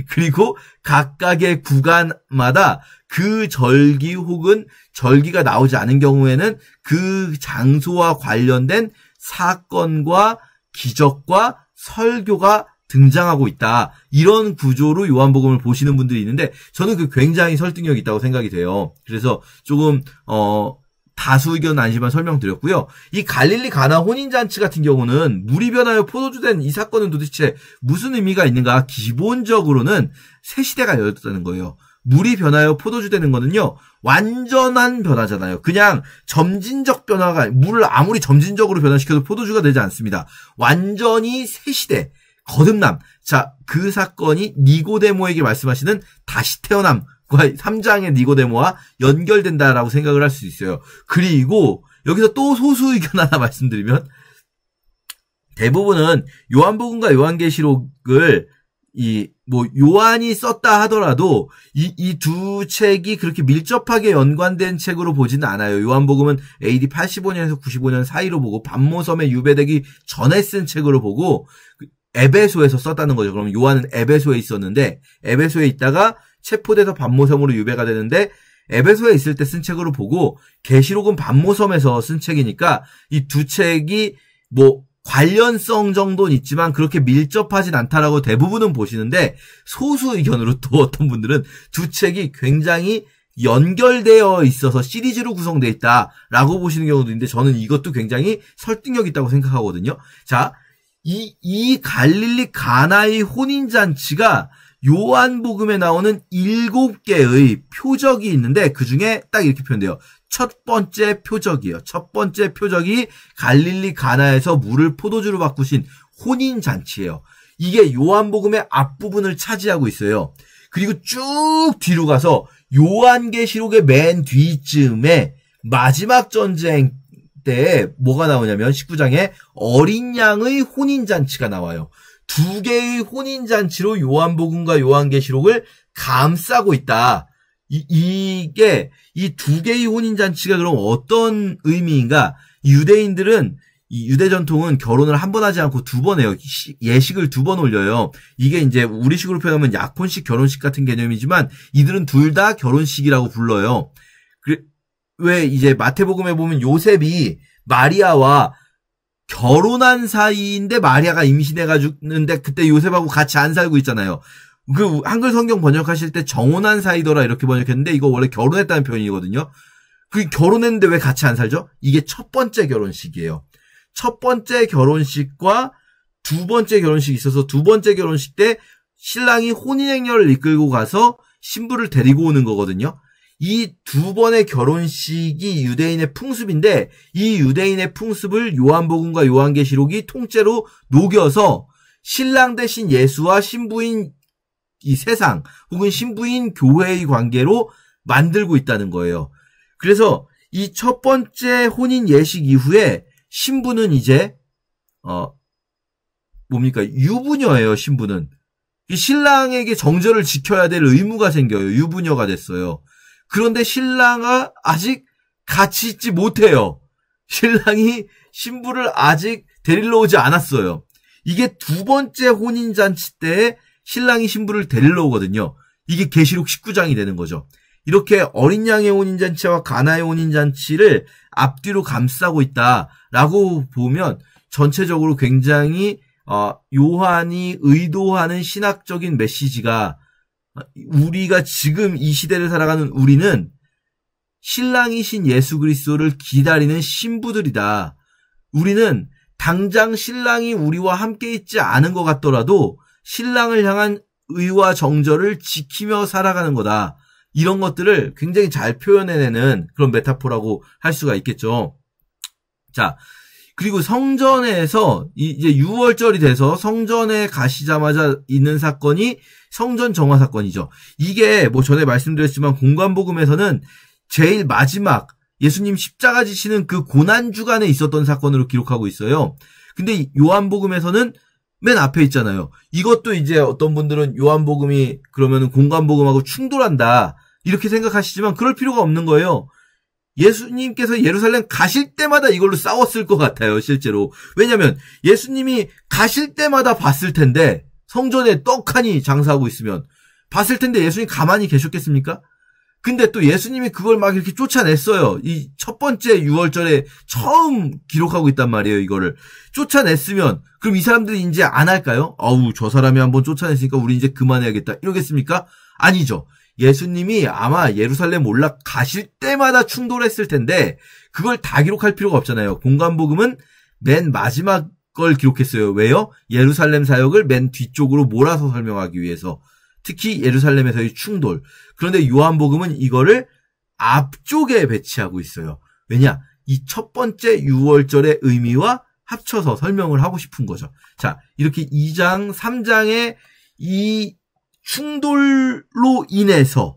A: 그리고 각각의 구간마다 그 절기 혹은 절기가 나오지 않은 경우에는 그 장소와 관련된 사건과 기적과 설교가 등장하고 있다. 이런 구조로 요한복음을 보시는 분들이 있는데 저는 그 굉장히 설득력이 있다고 생각이 돼요. 그래서 조금 다수 의견은 아니지만 설명드렸고요. 이 갈릴리 가나 혼인잔치 같은 경우는 물이 변하여 포도주 된 이 사건은 도대체 무슨 의미가 있는가? 기본적으로는 새 시대가 열렸다는 거예요. 물이 변하여 포도주 되는 거는요. 완전한 변화잖아요. 그냥 점진적 변화가, 물을 아무리 점진적으로 변화시켜도 포도주가 되지 않습니다. 완전히 새 시대, 거듭남. 자, 그 사건이 니고데모에게 말씀하시는 다시 태어남. 3장의 니고데모와 연결된다라고 생각을 할 수 있어요. 그리고 여기서 또 소수 의견 하나 말씀드리면 대부분은 요한복음과 요한계시록을 요한이 썼다 하더라도 이 두 책이 그렇게 밀접하게 연관된 책으로 보지는 않아요. 요한복음은 AD 85년에서 95년 사이로 보고 반모섬에 유배되기 전에 쓴 책으로 보고 에베소에서 썼다는 거죠. 그럼 요한은 에베소에 있었는데 에베소에 있다가 체포돼서 반모섬으로 유배가 되는데 에베소에 있을 때 쓴 책으로 보고 계시록은 반모섬에서 쓴 책이니까 이 두 책이 관련성 정도는 있지만 그렇게 밀접하진 않다라고 대부분은 보시는데 소수 의견으로 또 어떤 분들은 두 책이 굉장히 연결되어 있어서 시리즈로 구성되어 있다라고 보시는 경우도 있는데 저는 이것도 굉장히 설득력 있다고 생각하거든요. 자, 이 갈릴리 가나의 혼인잔치가 요한복음에 나오는 7개의 표적이 있는데 그중에 딱 이렇게 표현돼요. 첫 번째 표적이에요. 첫 번째 표적이 갈릴리 가나에서 물을 포도주로 바꾸신 혼인잔치예요. 이게 요한복음의 앞부분을 차지하고 있어요. 그리고 쭉 뒤로 가서 요한계시록의 맨 뒤쯤에 마지막 전쟁 때 뭐가 나오냐면 19장에 어린 양의 혼인잔치가 나와요. 2개의 혼인잔치로 요한복음과 요한계시록을 감싸고 있다. 이게 이 2개의 혼인잔치가 그럼 어떤 의미인가? 유대인들은 이 유대 전통은 결혼을 한 번 하지 않고 두 번 해요. 예식을 두 번 올려요. 이게 이제 우리식으로 표현하면 약혼식, 결혼식 같은 개념이지만 이들은 둘 다 결혼식이라고 불러요. 왜 이제 마태복음에 보면 요셉이 마리아와 결혼한 사이인데 마리아가 임신해가지고는데 그때 요셉하고 같이 안 살고 있잖아요. 그 한글 성경 번역하실 때 정혼한 사이더라 이렇게 번역했는데 이거 원래 결혼했다는 표현이거든요. 그 결혼했는데 왜 같이 안 살죠? 이게 첫 번째 결혼식이에요. 첫 번째 결혼식과 두 번째 결혼식이 있어서 두 번째 결혼식 때 신랑이 혼인행렬을 이끌고 가서 신부를 데리고 오는 거거든요. 이 두 번의 결혼식이 유대인의 풍습인데 이 유대인의 풍습을 요한복음과 요한계시록이 통째로 녹여서 신랑 대신 예수와 신부인 이 세상 혹은 신부인 교회의 관계로 만들고 있다는 거예요. 그래서 이 첫 번째 혼인 예식 이후에 신부는 이제 유부녀예요. 신부는 이 신랑에게 정절을 지켜야 될 의무가 생겨요. 유부녀가 됐어요. 그런데 신랑은 아직 같이 있지 못해요. 신랑이 신부를 아직 데리러 오지 않았어요. 이게 두 번째 혼인잔치 때 신랑이 신부를 데리러 오거든요. 이게 계시록 19장이 되는 거죠. 이렇게 어린 양의 혼인잔치와 가나의 혼인잔치를 앞뒤로 감싸고 있다라고 보면 전체적으로 굉장히 요한이 의도하는 신학적인 메시지가 우리가 지금 이 시대를 살아가는 우리는 신랑이신 예수 그리스도를 기다리는 신부들이다. 우리는 당장 신랑이 우리와 함께 있지 않은 것 같더라도 신랑을 향한 의와 정절을 지키며 살아가는 거다. 이런 것들을 굉장히 잘 표현해내는 그런 메타포라고 할 수가 있겠죠. 자, 그리고 성전에서 이제 6월절이 돼서 성전에 가시자마자 있는 사건이 성전 정화 사건이죠. 이게 뭐 전에 말씀드렸지만 공관복음에서는 제일 마지막 예수님 십자가 지시는 그 고난 주간에 있었던 사건으로 기록하고 있어요. 근데 요한복음에서는 맨 앞에 있잖아요. 이것도 이제 어떤 분들은 요한복음이 그러면은 공관복음하고 충돌한다 이렇게 생각하시지만 그럴 필요가 없는 거예요. 예수님께서 예루살렘 가실 때마다 이걸로 싸웠을 것 같아요, 실제로. 왜냐면 예수님이 가실 때마다 봤을 텐데 성전에 떡하니 장사하고 있으면 봤을 텐데 예수님 가만히 계셨겠습니까? 근데 또 예수님이 그걸 막 이렇게 쫓아냈어요. 이 첫 번째 6월절에 처음 기록하고 있단 말이에요, 이거를. 쫓아냈으면 그럼 이 사람들이 이제 안 할까요? 저 사람이 한번 쫓아냈으니까 우리 이제 그만해야겠다. 이러겠습니까? 아니죠. 예수님이 아마 예루살렘 올라가실 때마다 충돌했을 텐데 그걸 다 기록할 필요가 없잖아요. 공관복음은 맨 마지막 걸 기록했어요. 왜요? 예루살렘 사역을 맨 뒤쪽으로 몰아서 설명하기 위해서. 특히 예루살렘에서의 충돌. 그런데 요한복음은 이거를 앞쪽에 배치하고 있어요. 왜냐? 이 첫 번째 6월절의 의미와 합쳐서 설명을 하고 싶은 거죠. 자, 이렇게 2장, 3장의 이 충돌로 인해서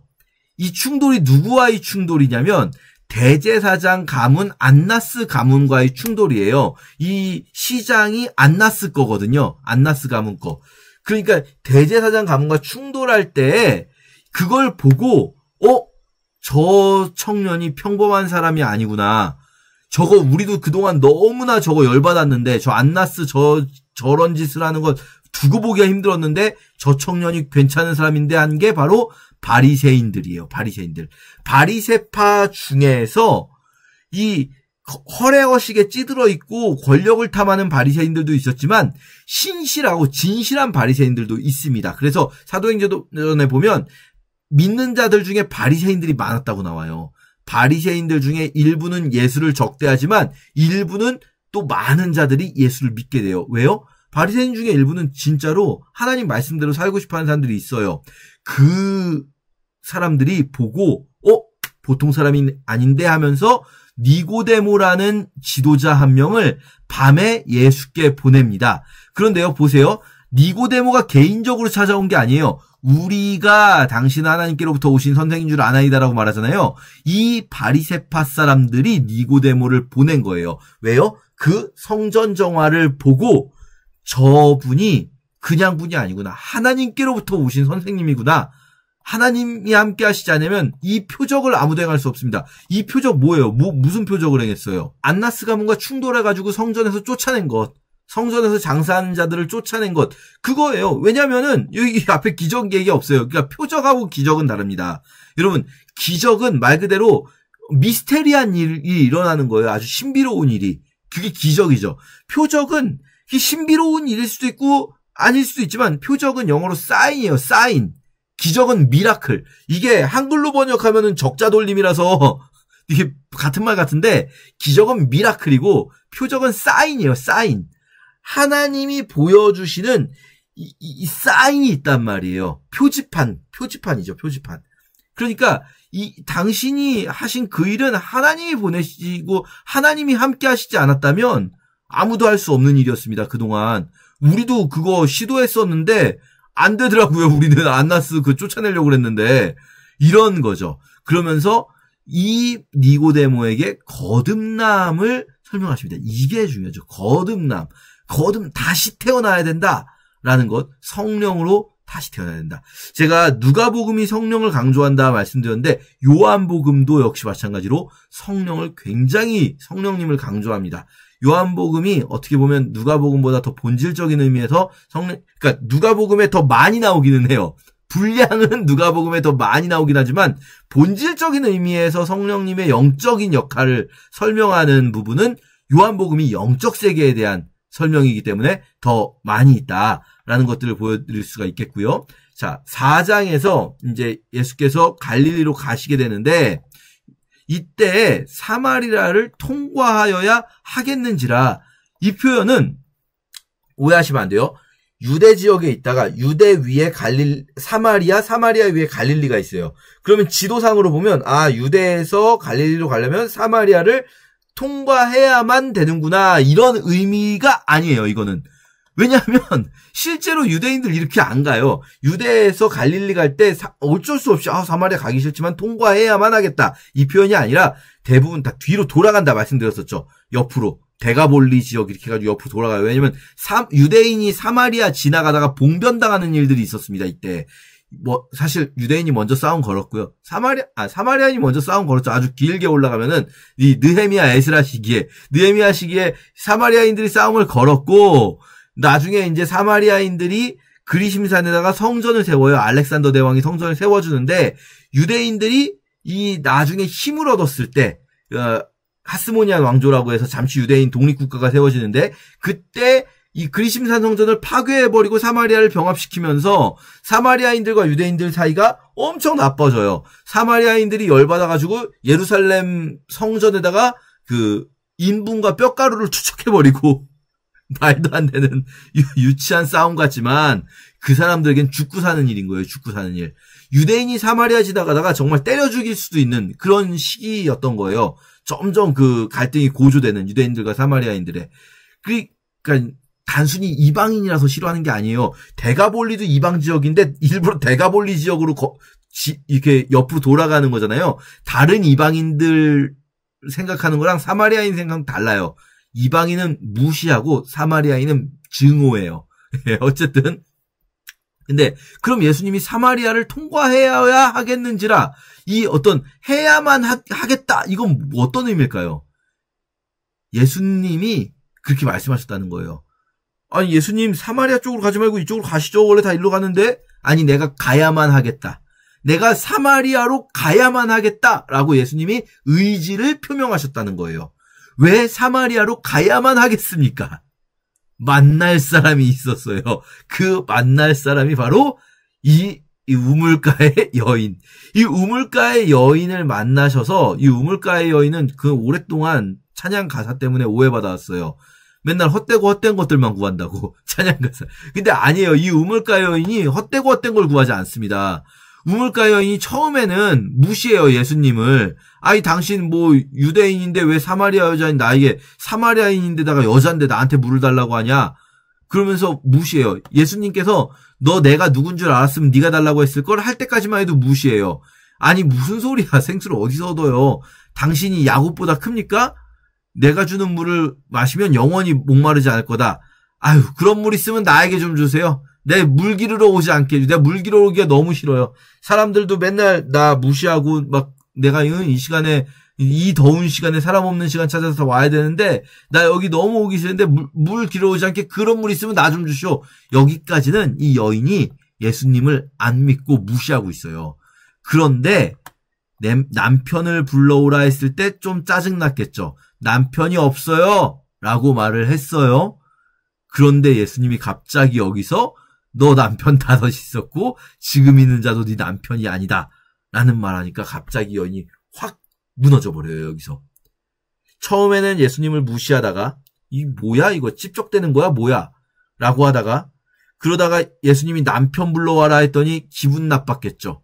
A: 이 충돌이 누구와의 충돌이냐면 대제사장 가문 안나스 가문과의 충돌이에요. 이 시장이 안나스 거거든요. 안나스 가문 거. 그러니까 대제사장 가문과 충돌할 때 그걸 보고 저 청년이 평범한 사람이 아니구나. 저거 우리도 그동안 너무나 저거 열받았는데 저 안나스 저런 짓을 하는 것 두고 보기가 힘들었는데 저 청년이 괜찮은 사람인데 한 게 바로 바리새인들이에요. 바리새인들. 바리새파 중에서 이 허례허식에 찌들어 있고 권력을 탐하는 바리새인들도 있었지만 신실하고 진실한 바리새인들도 있습니다. 그래서 사도행전에 보면 믿는 자들 중에 바리새인들이 많았다고 나와요. 바리새인들 중에 일부는 예수를 적대하지만 일부는 또 많은 자들이 예수를 믿게 돼요. 왜요? 바리새인 중에 일부는 진짜로 하나님 말씀대로 살고 싶어하는 사람들이 있어요. 그 사람들이 보고 보통 사람이 아닌데 하면서 니고데모라는 지도자 한 명을 밤에 예수께 보냅니다. 그런데요, 보세요. 니고데모가 개인적으로 찾아온 게 아니에요. 우리가 당신 하나님께로부터 오신 선생인 줄 아나이다라고 말하잖아요. 이 바리새파 사람들이 니고데모를 보낸 거예요. 왜요? 그 성전 정화를 보고 저분이 그냥 분이 아니구나. 하나님께로부터 오신 선생님이구나. 하나님이 함께 하시지 않으면 이 표적을 아무도 행할 수 없습니다. 이 표적 뭐예요? 무슨 표적을 행했어요? 안나스 가문과 충돌해가지고 성전에서 쫓아낸 것. 성전에서 장사하는 자들을 쫓아낸 것. 그거예요. 왜냐면은 여기 앞에 기적 얘기 없어요. 그러니까 표적하고 기적은 다릅니다. 여러분, 기적은 말 그대로 미스테리한 일이 일어나는 거예요. 아주 신비로운 일이. 그게 기적이죠. 표적은 신비로운 일일 수도 있고 아닐 수도 있지만 표적은 영어로 사인이에요. 사인. 기적은 미라클. 이게 한글로 번역하면은 적자 돌림이라서 이게 같은 말 같은데 기적은 미라클이고 표적은 사인이에요. 사인. 하나님이 보여주시는 이 사인이 있단 말이에요. 표지판이죠. 표지판. 그러니까 당신이 하신 그 일은 하나님이 보내시고 하나님이 함께 하시지 않았다면 아무도 할 수 없는 일이었습니다. 그동안. 우리도 그거 시도했었는데 안 되더라고요. 우리는 안나스 쫓아내려고 그랬는데. 이런 거죠. 그러면서 이 니고데모에게 거듭남을 설명하십니다. 이게 중요하죠. 거듭남 다시 태어나야 된다라는 것. 성령으로 다시 태어나야 된다. 제가 누가복음이 성령을 강조한다 말씀드렸는데 요한복음도 역시 마찬가지로 성령님을 강조합니다. 요한복음이 어떻게 보면 누가복음보다 더 본질적인 의미에서 그러니까 누가복음에 더 많이 나오기는 해요. 분량은 누가복음에 더 많이 나오긴 하지만 본질적인 의미에서 성령님의 영적인 역할을 설명하는 부분은 요한복음이 영적 세계에 대한 설명이기 때문에 더 많이 있다라는 것들을 보여드릴 수가 있겠고요. 자, 4장에서 이제 예수께서 갈릴리로 가시게 되는데 이때 사마리아를 통과하여야 하겠는지라. 이 표현은 오해하시면 안 돼요. 유대 지역에 있다가 유대 위에 사마리아 위에 갈릴리가 있어요. 그러면 지도상으로 보면 유대에서 갈릴리로 가려면 사마리아를 통과해야만 되는구나. 이런 의미가 아니에요, 이거는. 왜냐하면 실제로 유대인들 이렇게 안 가요. 유대에서 갈릴리 갈 때 어쩔 수 없이 사마리아 가기 싫지만 통과해야만 하겠다. 이 표현이 아니라 대부분 다 뒤로 돌아간다 말씀드렸었죠. 옆으로. 데가볼리 지역 이렇게 해가지고 옆으로 돌아가요. 왜냐면 유대인이 사마리아 지나가다가 봉변당하는 일들이 있었습니다. 이때. 사실 유대인이 먼저 싸움 걸었고요. 사마리아인이 먼저 싸움 걸었죠. 아주 길게 올라가면은 이 느헤미야 에스라 시기에 사마리아인들이 싸움을 걸었고 나중에 이제 사마리아인들이 그리심산에다가 성전을 세워요. 알렉산더 대왕이 성전을 세워주는데 유대인들이 나중에 힘을 얻었을 때 하스모니안 왕조라고 해서 잠시 유대인 독립국가가 세워지는데 그때 이 그리심산 성전을 파괴해버리고 사마리아를 병합시키면서 사마리아인들과 유대인들 사이가 엄청 나빠져요. 사마리아인들이 열받아가지고 예루살렘 성전에다가 인분과 뼈가루를 투척해버리고 말도 안 되는 유치한 싸움 같지만 그 사람들에겐 죽고 사는 일인 거예요. 죽고 사는 일. 유대인이 사마리아 지나가다가 정말 때려 죽일 수도 있는 그런 시기였던 거예요. 점점 갈등이 고조되는 유대인들과 사마리아인들의. 그러니까 단순히 이방인이라서 싫어하는 게 아니에요. 데가볼리도 이방 지역인데 일부러 데가볼리 지역으로 이렇게 옆으로 돌아가는 거잖아요. 다른 이방인들 생각하는 거랑 사마리아인 생각은 달라요. 이방인은 무시하고 사마리아인은 증오해요. 어쨌든 근데 그럼 예수님이 사마리아를 통과해야 하겠는지라 이 어떤 해야만 하겠다 이건 어떤 의미일까요? 예수님이 그렇게 말씀하셨다는 거예요. 아니 예수님 사마리아 쪽으로 가지 말고 이쪽으로 가시죠. 원래 다 일로 가는데 아니 내가 가야만 하겠다. 내가 사마리아로 가야만 하겠다라고 예수님이 의지를 표명하셨다는 거예요. 왜 사마리아로 가야만 하겠습니까? 만날 사람이 있었어요. 그 만날 사람이 바로 이 우물가의 여인. 이 우물가의 여인을 만나셔서 이 우물가의 여인은 오랫동안 찬양 가사 때문에 오해받아왔어요. 맨날 헛된 것들만 구한다고 찬양 가사. 근데 아니에요. 이 우물가 여인이 헛된 걸 구하지 않습니다. 우물가 여인이 처음에는 무시해요. 예수님을. 당신 유대인인데 왜 사마리아 여자인 나에게 사마리아인인데다가 여잔데 나한테 물을 달라고 하냐. 그러면서 무시해요. 예수님께서 너 내가 누군 줄 알았으면 네가 달라고 했을 걸 할 때까지만 해도 무시해요. 아니 무슨 소리야. 생수를 어디서 얻어요. 당신이 야곱보다 큽니까? 내가 주는 물을 마시면 영원히 목마르지 않을 거다. 그런 물 있으면 나에게 좀 주세요. 내 물 기르러 오지 않게 해줘. 내가 물 기르러 오기가 너무 싫어요. 사람들도 맨날 나 무시하고 막 내가 이 시간에 이 더운 시간에 사람 없는 시간 찾아서 와야 되는데 나 여기 너무 오기 싫은데 물 기르러 오지 않게 그런 물 있으면 나 좀 주시오. 여기까지는 이 여인이 예수님을 안 믿고 무시하고 있어요. 그런데 내 남편을 불러오라 했을 때 좀 짜증났겠죠. 남편이 없어요 라고 말을 했어요. 그런데 예수님이 갑자기 여기서 너 남편 5 있었고 지금 있는 자도 네 남편이 아니다 라는 말하니까 갑자기 여인이 확 무너져 버려요. 여기서 처음에는 예수님을 무시하다가 이 뭐야 이거 찝쩍대는 거야 뭐야 라고 하다가 그러다가 예수님이 남편 불러와라 했더니 기분 나빴겠죠.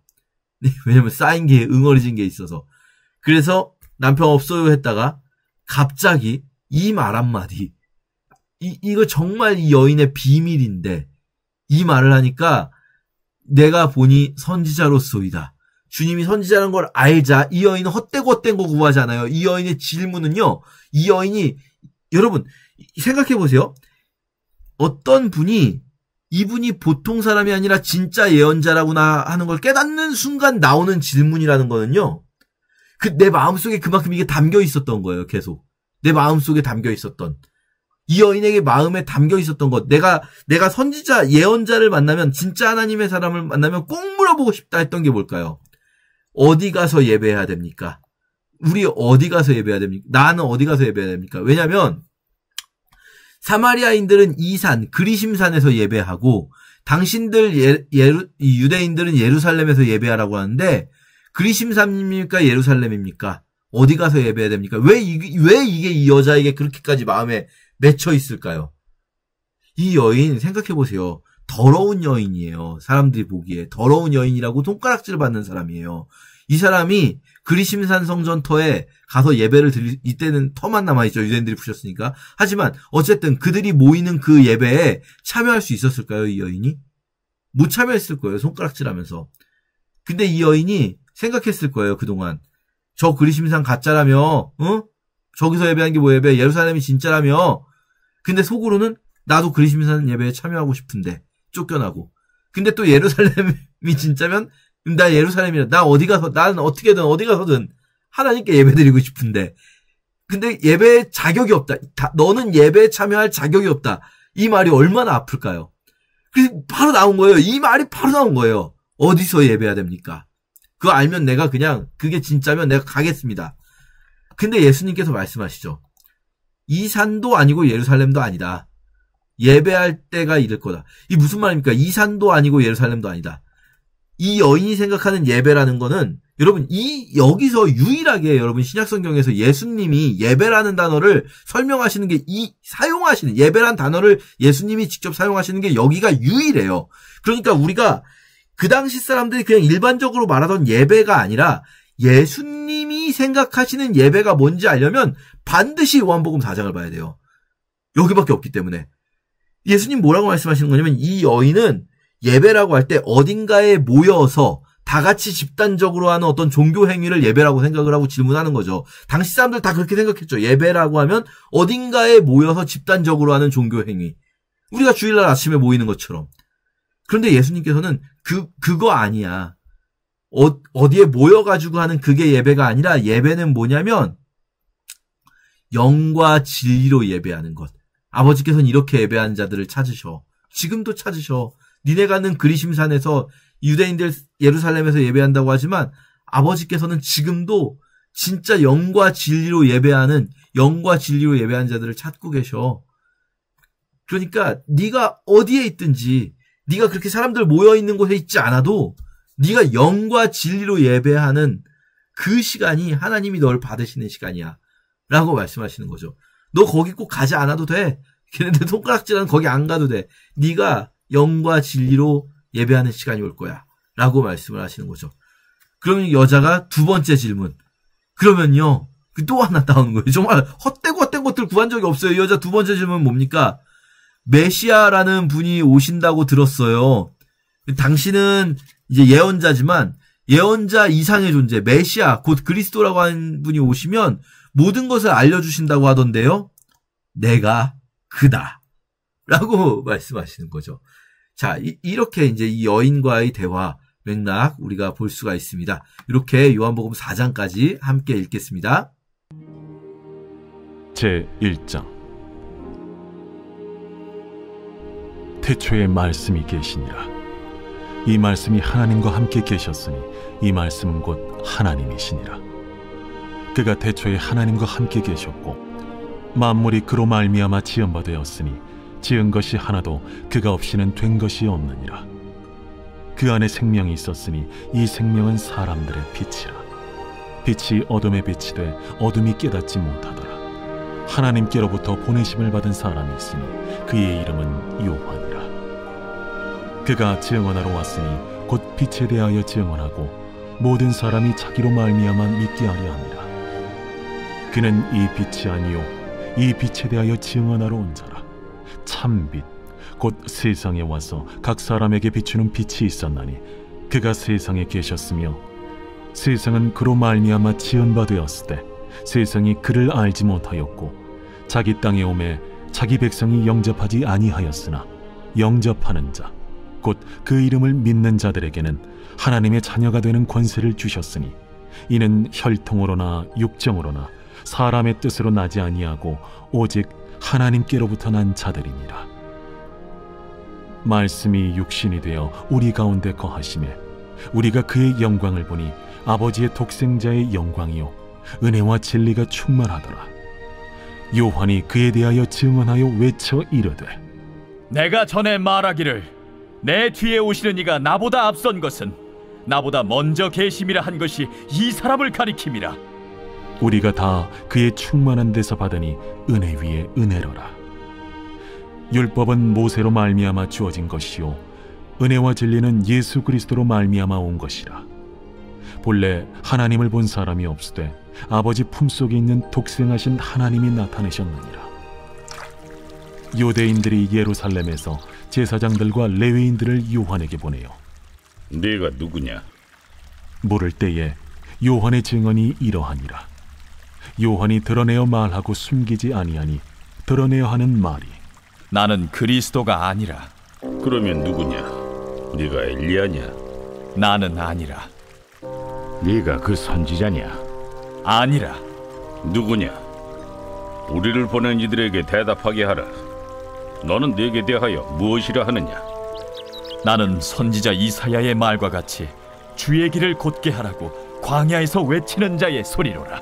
A: 왜냐면 쌓인 게 응어리진 게 있어서. 그래서 남편 없어요 했다가 갑자기 이 말 한마디 이거 정말 이 여인의 비밀인데 이 말을 하니까 내가 보니 선지자로소이다. 주님이 선지자라는 걸 알자 이 여인은 헛되고 헛된 거 구하지 않아요. 이 여인의 질문은요. 이 여인이 여러분 생각해 보세요. 어떤 분이 이분이 보통 사람이 아니라 진짜 예언자라구나 하는 걸 깨닫는 순간 나오는 질문이라는 거는요. 내 마음속에 그만큼 이게 담겨 있었던 거예요. 계속. 내 마음속에 담겨 있었던. 이 여인에게 마음에 담겨 있었던 것. 내가 선지자, 예언자를 만나면 진짜 하나님의 사람을 만나면 꼭 물어보고 싶다 했던 게 뭘까요? 어디 가서 예배해야 됩니까? 우리 어디 가서 예배해야 됩니까? 나는 어디 가서 예배해야 됩니까? 왜냐면 사마리아인들은 이 산, 그리심산에서 예배하고 당신들 유대인들은 예루살렘에서 예배하라고 하는데 그리심산입니까? 예루살렘입니까? 어디 가서 예배해야 됩니까? 왜 이게 이 여자에게 그렇게까지 마음에 맺혀 있을까요? 이 여인 생각해보세요. 더러운 여인이에요. 사람들이 보기에 더러운 여인이라고 손가락질을 받는 사람이에요. 이 사람이 그리심산 성전터에 가서 예배를 드릴 이때는 터만 남아있죠. 유대인들이 부셨으니까. 하지만 어쨌든 그들이 모이는 그 예배에 참여할 수 있었을까요? 이 여인이? 못 참여했을 거예요. 손가락질하면서. 근데 이 여인이 생각했을 거예요. 그동안. 저 그리심산 가짜라며 저기서 예배한 게 뭐 예배? 예루살렘이 진짜라며. 근데 속으로는 나도 그리심산 예배에 참여하고 싶은데 쫓겨나고. 근데 또 예루살렘이 진짜면 나 예루살렘이라 나 어디 가서 나는 어떻게든 어디 가서든 하나님께 예배드리고 싶은데 근데 예배에 자격이 없다. 너는 예배에 참여할 자격이 없다. 이 말이 얼마나 아플까요? 그래서 바로 나온 거예요. 이 말이 바로 나온 거예요. 어디서 예배해야 됩니까? 그거 알면 내가 그냥 그게 진짜면 내가 가겠습니다. 근데 예수님께서 말씀하시죠. 이 산도 아니고 예루살렘도 아니다. 예배할 때가 이를 거다. 이 무슨 말입니까? 이 산도 아니고 예루살렘도 아니다. 이 여인이 생각하는 예배라는 거는 여러분 여기서 유일하게 여러분 신약성경에서 예수님이 예배라는 단어를 설명하시는 게 사용하시는 예배라는 단어를 예수님이 직접 사용하시는 게 여기가 유일해요. 그러니까 우리가 그 당시 사람들이 그냥 일반적으로 말하던 예배가 아니라 예수님이 생각하시는 예배가 뭔지 알려면 반드시 요한복음 4장을 봐야 돼요. 여기밖에 없기 때문에. 예수님 뭐라고 말씀하시는 거냐면 이 여인은 예배라고 할 때 어딘가에 모여서 다 같이 집단적으로 하는 어떤 종교 행위를 예배라고 생각을 하고 질문하는 거죠. 당시 사람들 다 그렇게 생각했죠. 예배라고 하면 어딘가에 모여서 집단적으로 하는 종교 행위. 우리가 주일날 아침에 모이는 것처럼. 그런데 예수님께서는 그거 아니야. 어디에 모여가지고 하는 그게 예배가 아니라 예배는 뭐냐면 영과 진리로 예배하는 것. 아버지께서는 이렇게 예배하는 자들을 찾으셔. 지금도 찾으셔. 니네 가는 그리심산에서 유대인들 예루살렘에서 예배한다고 하지만 아버지께서는 지금도 진짜 영과 진리로 예배하는 자들을 찾고 계셔. 그러니까 네가 어디에 있든지 네가 그렇게 사람들 모여있는 곳에 있지 않아도 네가 영과 진리로 예배하는 그 시간이 하나님이 널 받으시는 시간이야. 라고 말씀하시는 거죠. 너 거기 꼭 가지 않아도 돼. 걔네들 손가락질하는 거기 안 가도 돼. 네가 영과 진리로 예배하는 시간이 올 거야. 라고 말씀을 하시는 거죠. 그러면 여자가 두 번째 질문. 그러면요. 또 하나 나오는 거예요. 정말 헛된 것들 구한 적이 없어요. 이 여자 두 번째 질문은 뭡니까? 메시아라는 분이 오신다고 들었어요. 당신은 이제 예언자지만 예언자 이상의 존재, 메시아, 곧 그리스도라고 하는 분이 오시면 모든 것을 알려주신다고 하던데요. 내가 그다. 라고 말씀하시는 거죠. 자, 이렇게 이제 이 여인과의 대화 맥락 우리가 볼 수가 있습니다. 이렇게 요한복음 4장까지 함께 읽겠습니다.
B: 제1장. 태초에 말씀이 계시니라. 이 말씀이 하나님과 함께 계셨으니 이 말씀은 곧 하나님이시니라. 그가 태초에 하나님과 함께 계셨고 만물이 그로 말미암아 지은 바 되었으니 지은 것이 하나도 그가 없이는 된 것이 없느니라. 그 안에 생명이 있었으니 이 생명은 사람들의 빛이라. 빛이 어둠에 빛이 돼 어둠이 깨닫지 못하더라. 하나님께로부터 보내심을 받은 사람이 있으니 그의 이름은 요한이라. 그가 증언하러 왔으니 곧 빛에 대하여 증언하고 모든 사람이 자기로 말미암아 믿게 하려 함이라. 그는 이 빛이 아니요 이 빛에 대하여 증언하러 온 자라. 참빛 곧 세상에 와서 각 사람에게 비추는 빛이 있었나니 그가 세상에 계셨으며 세상은 그로 말미암아 지은 바 되었을 때 세상이 그를 알지 못하였고 자기 땅에 오매 자기 백성이 영접하지 아니하였으나 영접하는 자 곧 그 이름을 믿는 자들에게는 하나님의 자녀가 되는 권세를 주셨으니 이는 혈통으로나 육정으로나 사람의 뜻으로 나지 아니하고 오직 하나님께로부터 난 자들이니라. 말씀이 육신이 되어 우리 가운데 거하시매 우리가 그의 영광을 보니 아버지의 독생자의 영광이요 은혜와 진리가 충만하더라. 요한이 그에 대하여 증언하여 외쳐 이르되
C: 내가 전에 말하기를 내 뒤에 오시는 이가 나보다 앞선 것은 나보다 먼저 계심이라 한 것이 이 사람을 가리킴이라.
B: 우리가 다 그의 충만한 데서 받으니 은혜 위에 은혜로라. 율법은 모세로 말미암아 주어진 것이요 은혜와 진리는 예수 그리스도로 말미암아 온 것이라. 본래 하나님을 본 사람이 없으되 아버지 품속에 있는 독생하신 하나님이 나타내셨느니라. 유대인들이 예루살렘에서 제사장들과 레위인들을 요한에게 보내요.
D: 네가 누구냐?
B: 물을 때에 요한의 증언이 이러하니라. 요한이 드러내어 말하고 숨기지 아니하니 드러내어 하는 말이
C: 나는 그리스도가 아니라.
D: 그러면 누구냐? 네가 엘리야냐?
C: 나는 아니라.
D: 네가 그 선지자냐?
C: 아니라.
D: 누구냐? 우리를 보낸 이들에게 대답하게 하라. 너는 네게 대하여 무엇이라 하느냐?
C: 나는 선지자 이사야의 말과 같이 주의 길을 곧게 하라고 광야에서 외치는 자의 소리로라.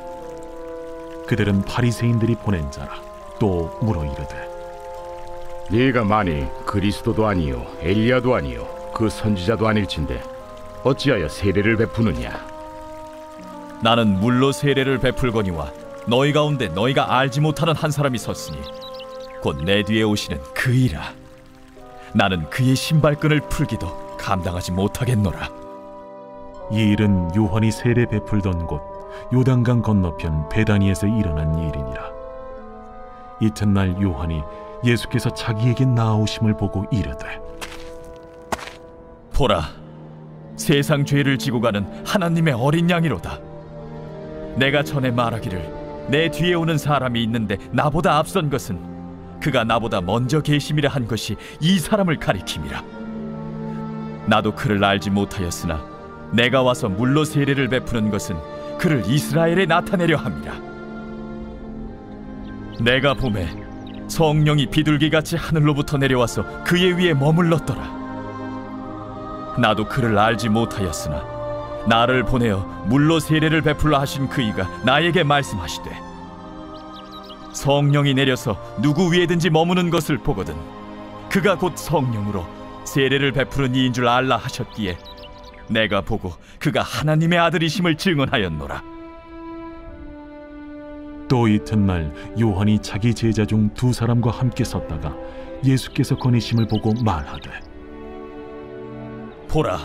B: 그들은 바리새인들이 보낸 자라. 또 물어 이르되
E: 네가 만일 그리스도도 아니요 엘리야도 아니요 그 선지자도 아닐진데 어찌하여 세례를 베푸느냐?
C: 나는 물로 세례를 베풀거니와 너희 가운데 너희가 알지 못하는 한 사람이 섰으니 곧 내 뒤에 오시는 그이라. 나는 그의 신발끈을 풀기도 감당하지 못하겠노라.
B: 이 일은 요한이 세례 베풀던 곳 요단강 건너편 베다니에서 일어난 일이니라. 이튿날 요한이 예수께서 자기에게 나아오심을 보고 이르되
C: 보라, 세상 죄를 지고 가는 하나님의 어린 양이로다. 내가 전에 말하기를 내 뒤에 오는 사람이 있는데 나보다 앞선 것은 그가 나보다 먼저 계심이라 한 것이 이 사람을 가리킴이라. 나도 그를 알지 못하였으나 내가 와서 물로 세례를 베푸는 것은 그를 이스라엘에 나타내려 함이라. 내가 보매 성령이 비둘기같이 하늘로부터 내려와서 그의 위에 머물렀더라. 나도 그를 알지 못하였으나 나를 보내어 물로 세례를 베풀라 하신 그이가 나에게 말씀하시되 성령이 내려서 누구 위에든지 머무는 것을 보거든 그가 곧 성령으로 세례를 베푸는 이인 줄 알라 하셨기에 내가 보고 그가 하나님의 아들이심을 증언하였노라.
B: 또 이튿날 요한이 자기 제자 중 두 사람과 함께 섰다가 예수께서 거니심을 보고 말하되
C: 보라,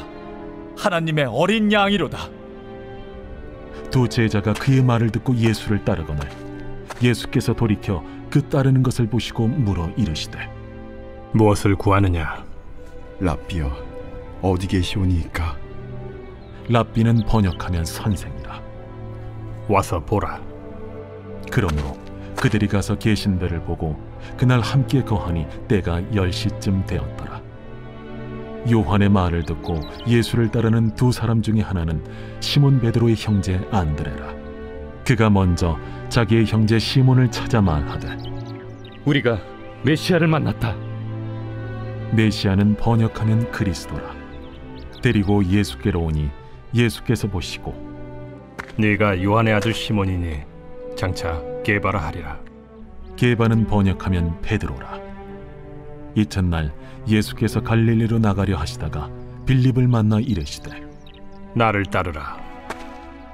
C: 하나님의 어린 양이로다.
B: 두 제자가 그의 말을 듣고 예수를 따르거늘 예수께서 돌이켜 그 따르는 것을 보시고 물어 이르시되
F: 무엇을 구하느냐?
G: 랍비여, 어디 계시오니이까?
B: 랍비는 번역하면 선생이라.
F: 와서 보라.
B: 그러므로 그들이 가서 계신 데를 보고 그날 함께 거하니 때가 10시쯤 되었더라. 요한의 말을 듣고 예수를 따르는 두 사람 중에 하나는 시몬 베드로의 형제 안드레라. 그가 먼저 자기의 형제 시몬을 찾아 말하되,
F: 우리가 메시아를 만났다.
B: 메시아는 번역하면 그리스도라. 데리고 예수께로 오니 예수께서 보시고,
F: 네가 요한의 아들 시몬이니 장차 게바라 하리라.
B: 게바는 번역하면 베드로라. 이튿날 예수께서 갈릴리로 나가려 하시다가 빌립을 만나 이르시되,
F: 나를 따르라.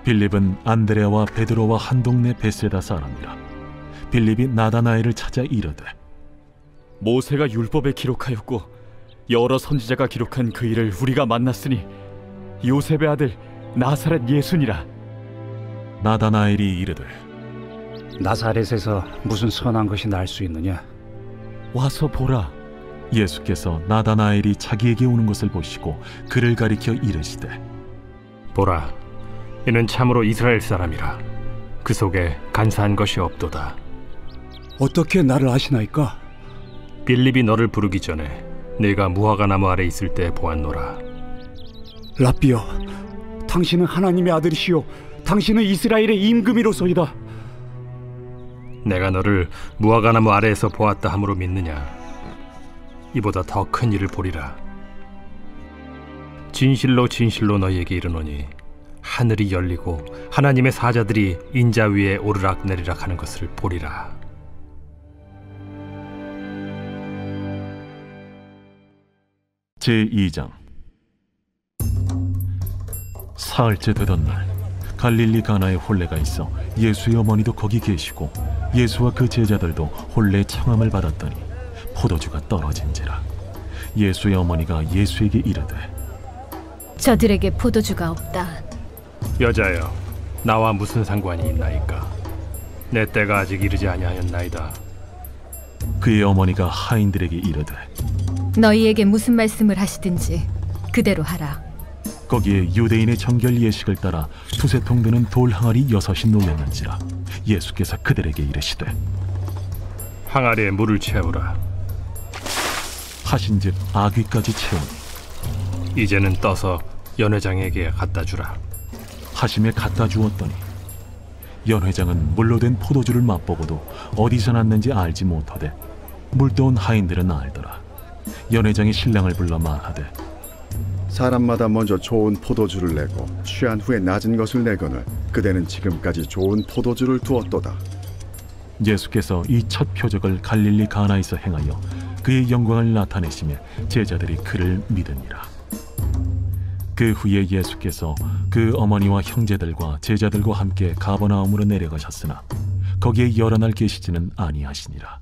B: 빌립은 안드레와 베드로와 한 동네 베세다 사람이라. 빌립이 나다나엘을 찾아 이르되,
C: 모세가 율법에 기록하였고 여러 선지자가 기록한 그 일을 우리가 만났으니 요셉의 아들 나사렛 예수니라.
B: 나다나엘이 이르되,
H: 나사렛에서 무슨 선한 것이 날 수 있느냐?
C: 와서 보라.
B: 예수께서 나다나엘이 자기에게 오는 것을 보시고 그를 가리켜 이르시되,
F: 보라, 이는 참으로 이스라엘 사람이라. 그 속에 간사한 것이 없도다.
H: 어떻게 나를 아시나이까?
F: 빌립이 너를 부르기 전에 네가 무화과 나무 아래 있을 때 보았노라.
H: 라삐여, 당신은 하나님의 아들이시요 당신은 이스라엘의 임금이로소이다.
F: 내가 너를 무화과 나무 아래에서 보았다 함으로 믿느냐? 이보다 더 큰 일을 보리라. 진실로 진실로 너희에게 이르노니 하늘이 열리고 하나님의 사자들이 인자 위에 오르락 내리락 하는 것을 보리라.
B: 제2장. 사흘째 되던 날 갈릴리 가나에 혼례가 있어 예수의 어머니도 거기 계시고 예수와 그 제자들도 혼례 청함을 받았더니 포도주가 떨어진지라. 예수의 어머니가 예수에게 이르되,
I: 저들에게 포도주가 없다.
F: 여자여, 나와 무슨 상관이 있나이까? 내 때가 아직 이르지 아니하였나이다.
B: 그의 어머니가 하인들에게 이르되,
I: 너희에게 무슨 말씀을 하시든지 그대로 하라.
B: 거기에 유대인의 정결 예식을 따라 두세 통 드는 돌 항아리 6이 놓였는지라. 예수께서 그들에게 이르시되,
F: 항아리에 물을 채우라.
B: 하신즉 아귀까지 채우니
F: 이제는 떠서 연회장에게 갖다 주라.
B: 하심에 갖다 주었더니 연회장은 물로 된 포도주를 맛보고도 어디서 났는지 알지 못하되 물떠온 하인들은 알더라. 연회장이 신랑을 불러 말하되,
G: 사람마다 먼저 좋은 포도주를 내고 취한 후에 낮은 것을 내거늘 그대는 지금까지 좋은 포도주를 두었도다.
B: 예수께서 이 첫 표적을 갈릴리 가나에서 행하여 그의 영광을 나타내시며 제자들이 그를 믿으니라. 그 후에 예수께서 그 어머니와 형제들과 제자들과 함께 가버나움으로 내려가셨으나 거기에 여러 날 계시지는 아니하시니라.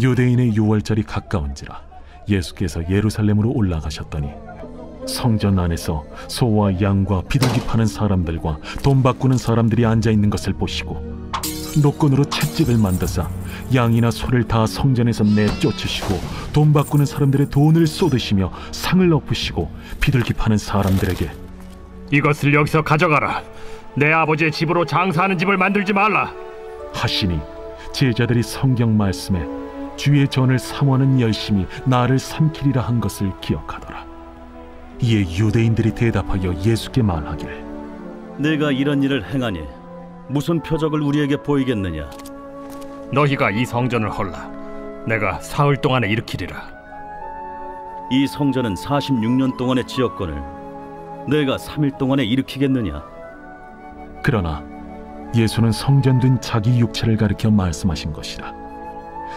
B: 유대인의 유월절이 가까운지라 예수께서 예루살렘으로 올라가셨더니 성전 안에서 소와 양과 비둘기 파는 사람들과 돈 바꾸는 사람들이 앉아있는 것을 보시고 노건으로 채찍을 만드사 양이나 소를 다 성전에서 내쫓으시고 돈 바꾸는 사람들의 돈을 쏟으시며 상을 엎으시고 비둘기 파는 사람들에게,
F: 이것을 여기서 가져가라. 내 아버지의 집으로 장사하는 집을 만들지 말라
B: 하시니 제자들이 성경 말씀에 주의 전을 삼원은 열심히 나를 삼키리라 한 것을 기억하더라. 이에 유대인들이 대답하여 예수께 말하기를,
J: 내가 이런 일을 행하니 무슨 표적을 우리에게 보이겠느냐?
F: 너희가 이 성전을 헐라. 내가 사흘 동안에 일으키리라.
J: 이 성전은 46년 동안의 지었건을 내가 3일 동안에 일으키겠느냐?
B: 그러나 예수는 성전된 자기 육체를 가리켜 말씀하신 것이라.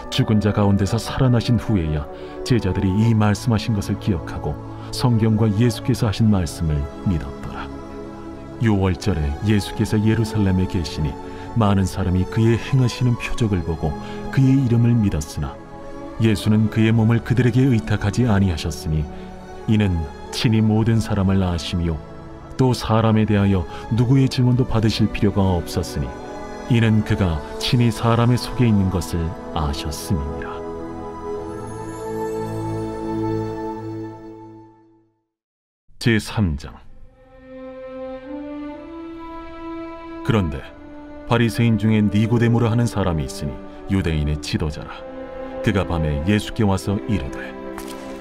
B: 죽은 자 가운데서 살아나신 후에야 제자들이 이 말씀하신 것을 기억하고 성경과 예수께서 하신 말씀을 믿었더라. 유월절에 예수께서 예루살렘에 계시니 많은 사람이 그의 행하시는 표적을 보고 그의 이름을 믿었으나 예수는 그의 몸을 그들에게 의탁하지 아니하셨으니 이는 친히 모든 사람을 아시며 또 사람에 대하여 누구의 증언도 받으실 필요가 없었으니 이는 그가 친히 사람의 속에 있는 것을 아셨음이니라. 제3장. 그런데 바리새인 중에 니고데모라 하는 사람이 있으니 유대인의 지도자라. 그가 밤에 예수께 와서 이르되,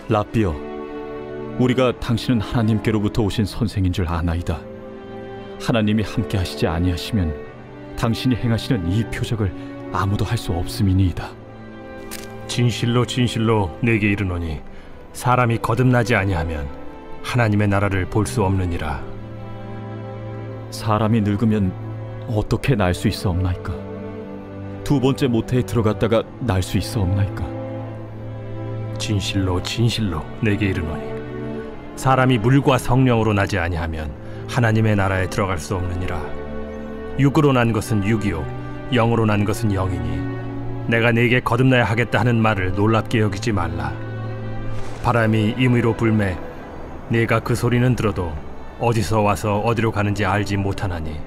C: 라삐여, 우리가 당신은 하나님께로부터 오신 선생인 줄 아나이다. 하나님이 함께 하시지 아니하시면 당신이 행하시는 이 표적을 아무도 할 수 없음이니이다.
F: 진실로 진실로 내게 이르노니 사람이 거듭나지 아니하면 하나님의 나라를 볼 수 없느니라.
C: 사람이 늙으면 어떻게 날 수 있어 없나이까? 두 번째 모태에 들어갔다가 날 수 있어 없나이까?
F: 진실로 진실로 내게 이르노니 사람이 물과 성령으로 나지 아니하면 하나님의 나라에 들어갈 수 없느니라. 육으로 난 것은 육이요 영으로 난 것은 영이니 내가 네게 거듭나야 하겠다 하는 말을 놀랍게 여기지 말라. 바람이 임의로 불매 네가 그 소리는 들어도 어디서 와서 어디로 가는지 알지 못하나니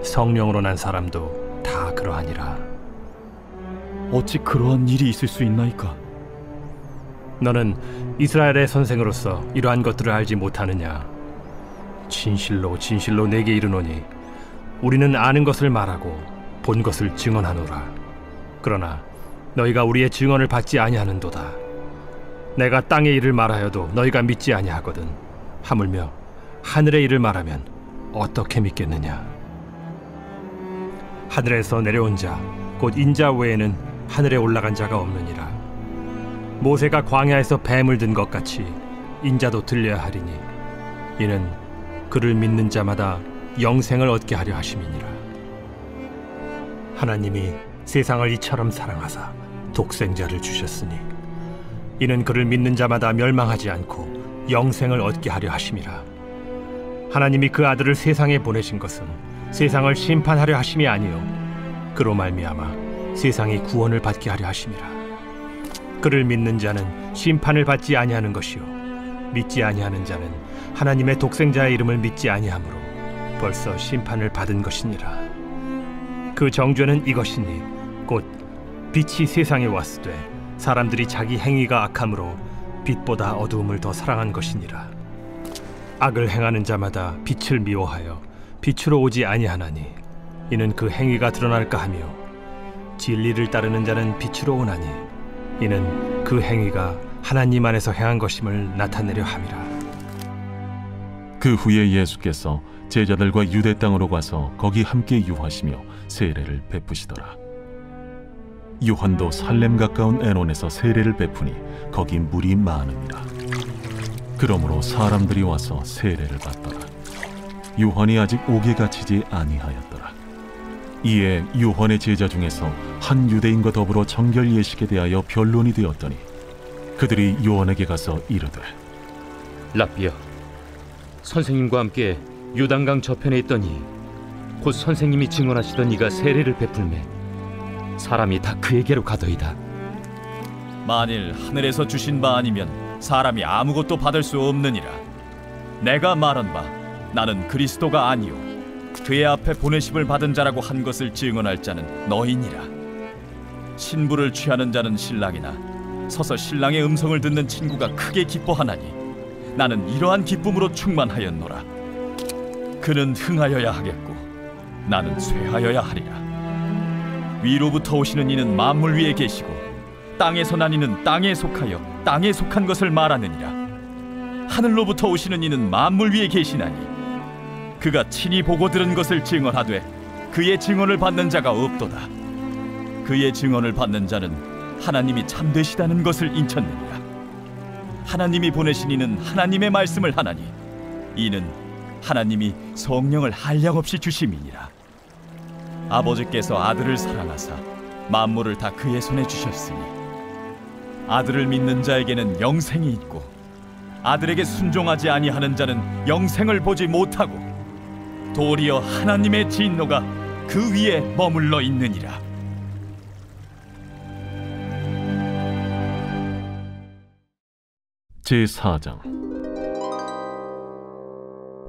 F: 성령으로 난 사람도 다 그러하니라.
C: 어찌 그러한 일이 있을 수 있나이까?
F: 너는 이스라엘의 선생으로서 이러한 것들을 알지 못하느냐? 진실로 진실로 내게 이르노니 우리는 아는 것을 말하고 본 것을 증언하노라. 그러나 너희가 우리의 증언을 받지 아니하는도다. 내가 땅의 일을 말하여도 너희가 믿지 아니하거든. 하물며 하늘의 일을 말하면 어떻게 믿겠느냐? 하늘에서 내려온 자 곧 인자 외에는 하늘에 올라간 자가 없느니라. 모세가 광야에서 뱀을 든 것 같이 인자도 들려야 하리니 이는 그를 믿는 자마다 영생을 얻게 하려 하심이니라. 하나님이 세상을 이처럼 사랑하사 독생자를 주셨으니 이는 그를 믿는 자마다 멸망하지 않고 영생을 얻게 하려 하심이라. 하나님이 그 아들을 세상에 보내신 것은 세상을 심판하려 하심이 아니요 그로 말미암아 세상이 구원을 받게 하려 하심이라. 그를 믿는 자는 심판을 받지 아니하는 것이요 믿지 아니하는 자는 하나님의 독생자의 이름을 믿지 아니하므로 벌써 심판을 받은 것이니라. 그 정죄는 이것이니 곧 빛이 세상에 왔으되 사람들이 자기 행위가 악함으로 빛보다 어두움을 더 사랑한 것이니라. 악을 행하는 자마다 빛을 미워하여 빛으로 오지 아니하나니 이는 그 행위가 드러날까 하며 진리를 따르는 자는 빛으로 오나니 이는 그 행위가 하나님 안에서 행한 것임을 나타내려 함이라.
B: 그 후에 예수께서 제자들과 유대 땅으로 가서 거기 함께 유하시며 세례를 베푸시더라. 요한도 살렘 가까운 에논에서 세례를 베푸니 거기 물이 많으니라. 그러므로 사람들이 와서 세례를 받더라. 요한이 아직 옥에 갇히지 아니하였더라. 이에 요한의 제자 중에서 한 유대인과 더불어 정결 예식에 대하여 변론이 되었더니 그들이 요한에게 가서 이르되
K: 랍비여, 선생님과 함께 요단강 저편에 있더니 곧 선생님이 증언하시던 이가 세례를 베풀매 사람이 다 그에게로 가더이다.
C: 만일 하늘에서 주신 바 아니면 사람이 아무것도 받을 수 없느니라. 내가 말한 바 나는 그리스도가 아니요 그의 앞에 보내심을 받은 자라고 한 것을 증언할 자는 너희니라. 신부를 취하는 자는 신랑이나 서서 신랑의 음성을 듣는 친구가 크게 기뻐하나니 나는 이러한 기쁨으로 충만하였노라. 그는 흥하여야 하겠고 나는 쇠하여야 하리라. 위로부터 오시는 이는 만물 위에 계시고 땅에서 난 이는 땅에 속하여 땅에 속한 것을 말하느니라. 하늘로부터 오시는 이는 만물 위에 계시나니 그가 친히 보고 들은 것을 증언하되 그의 증언을 받는 자가 없도다. 그의 증언을 받는 자는 하나님이 참되시다는 것을 인쳤느니라. 하나님이 보내신 이는 하나님의 말씀을 하나니 이는 하나님이 성령을 한량없이 주심이니라. 아버지께서 아들을 사랑하사 만물을 다 그의 손에 주셨으니 아들을 믿는 자에게는 영생이 있고 아들에게 순종하지 아니하는 자는 영생을 보지 못하고 도리어 하나님의 진노가 그 위에 머물러 있느니라.
B: 제4장.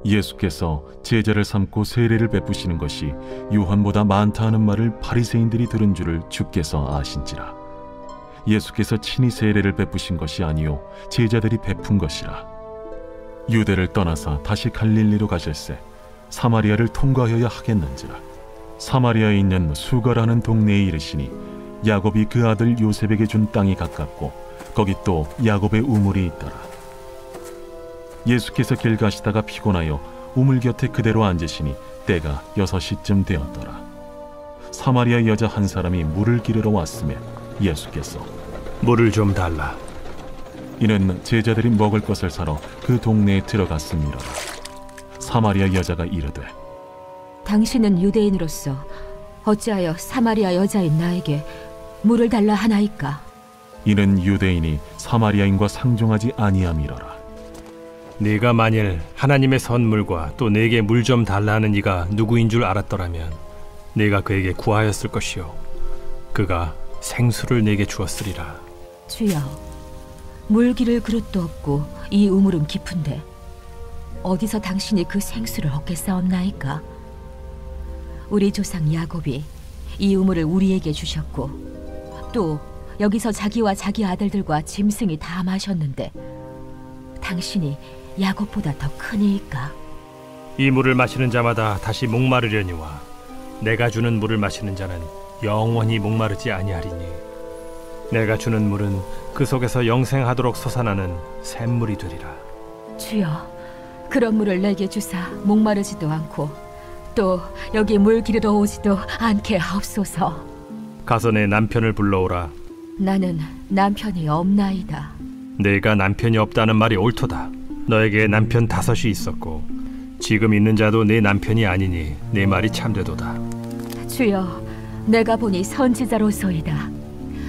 B: 예수께서 제자를 삼고 세례를 베푸시는 것이 요한보다 많다 하는 말을 바리새인들이 들은 줄을 주께서 아신지라. 예수께서 친히 세례를 베푸신 것이 아니요 제자들이 베푼 것이라. 유대를 떠나사 다시 갈릴리로 가실새 사마리아를 통과하여야 하겠는지라. 사마리아에 있는 수가라는 동네에 이르시니 야곱이 그 아들 요셉에게 준 땅이 가깝고 거기 또 야곱의 우물이 있더라. 예수께서 길 가시다가 피곤하여 우물 곁에 그대로 앉으시니 때가 6시쯤 되었더라. 사마리아 여자 한 사람이 물을 기르러 왔으며 예수께서
F: 물을 좀 달라.
B: 이는 제자들이 먹을 것을 사러 그 동네에 들어갔음이라. 사마리아 여자가 이르되
L: 당신은 유대인으로서 어찌하여 사마리아 여자인 나에게 물을 달라 하나이까?
B: 이는 유대인이 사마리아인과 상종하지 아니함이로라.
F: 네가 만일 하나님의 선물과 또 내게 물 좀 달라 하는 이가 누구인 줄 알았더라면 네가 그에게 구하였을 것이요 그가 생수를 내게 주었으리라.
L: 주여, 물 기를 그릇도 없고 이 우물은 깊은데 어디서 당신이 그 생수를 얻겠사옵나이까? 우리 조상 야곱이 이 우물을 우리에게 주셨고 또 여기서 자기와 자기 아들들과 짐승이 다 마셨는데 당신이 야곱보다 더 크니이까?
F: 이 물을 마시는 자마다 다시 목마르려니와 내가 주는 물을 마시는 자는 영원히 목마르지 아니하리니 내가 주는 물은 그 속에서 영생하도록 솟아나는 샘물이 되리라.
L: 주여, 그런 물을 내게 주사 목마르지도 않고 또 여기 물 기르러 오지도 않게 하옵소서.
F: 가서 내 남편을 불러오라.
L: 나는 남편이 없나이다.
F: 내가 남편이 없다는 말이 옳도다. 너에게 남편 5이 있었고 지금 있는 자도 내 남편이 아니니 내 말이 참되도다.
L: 주여, 내가 보니 선지자로소이다.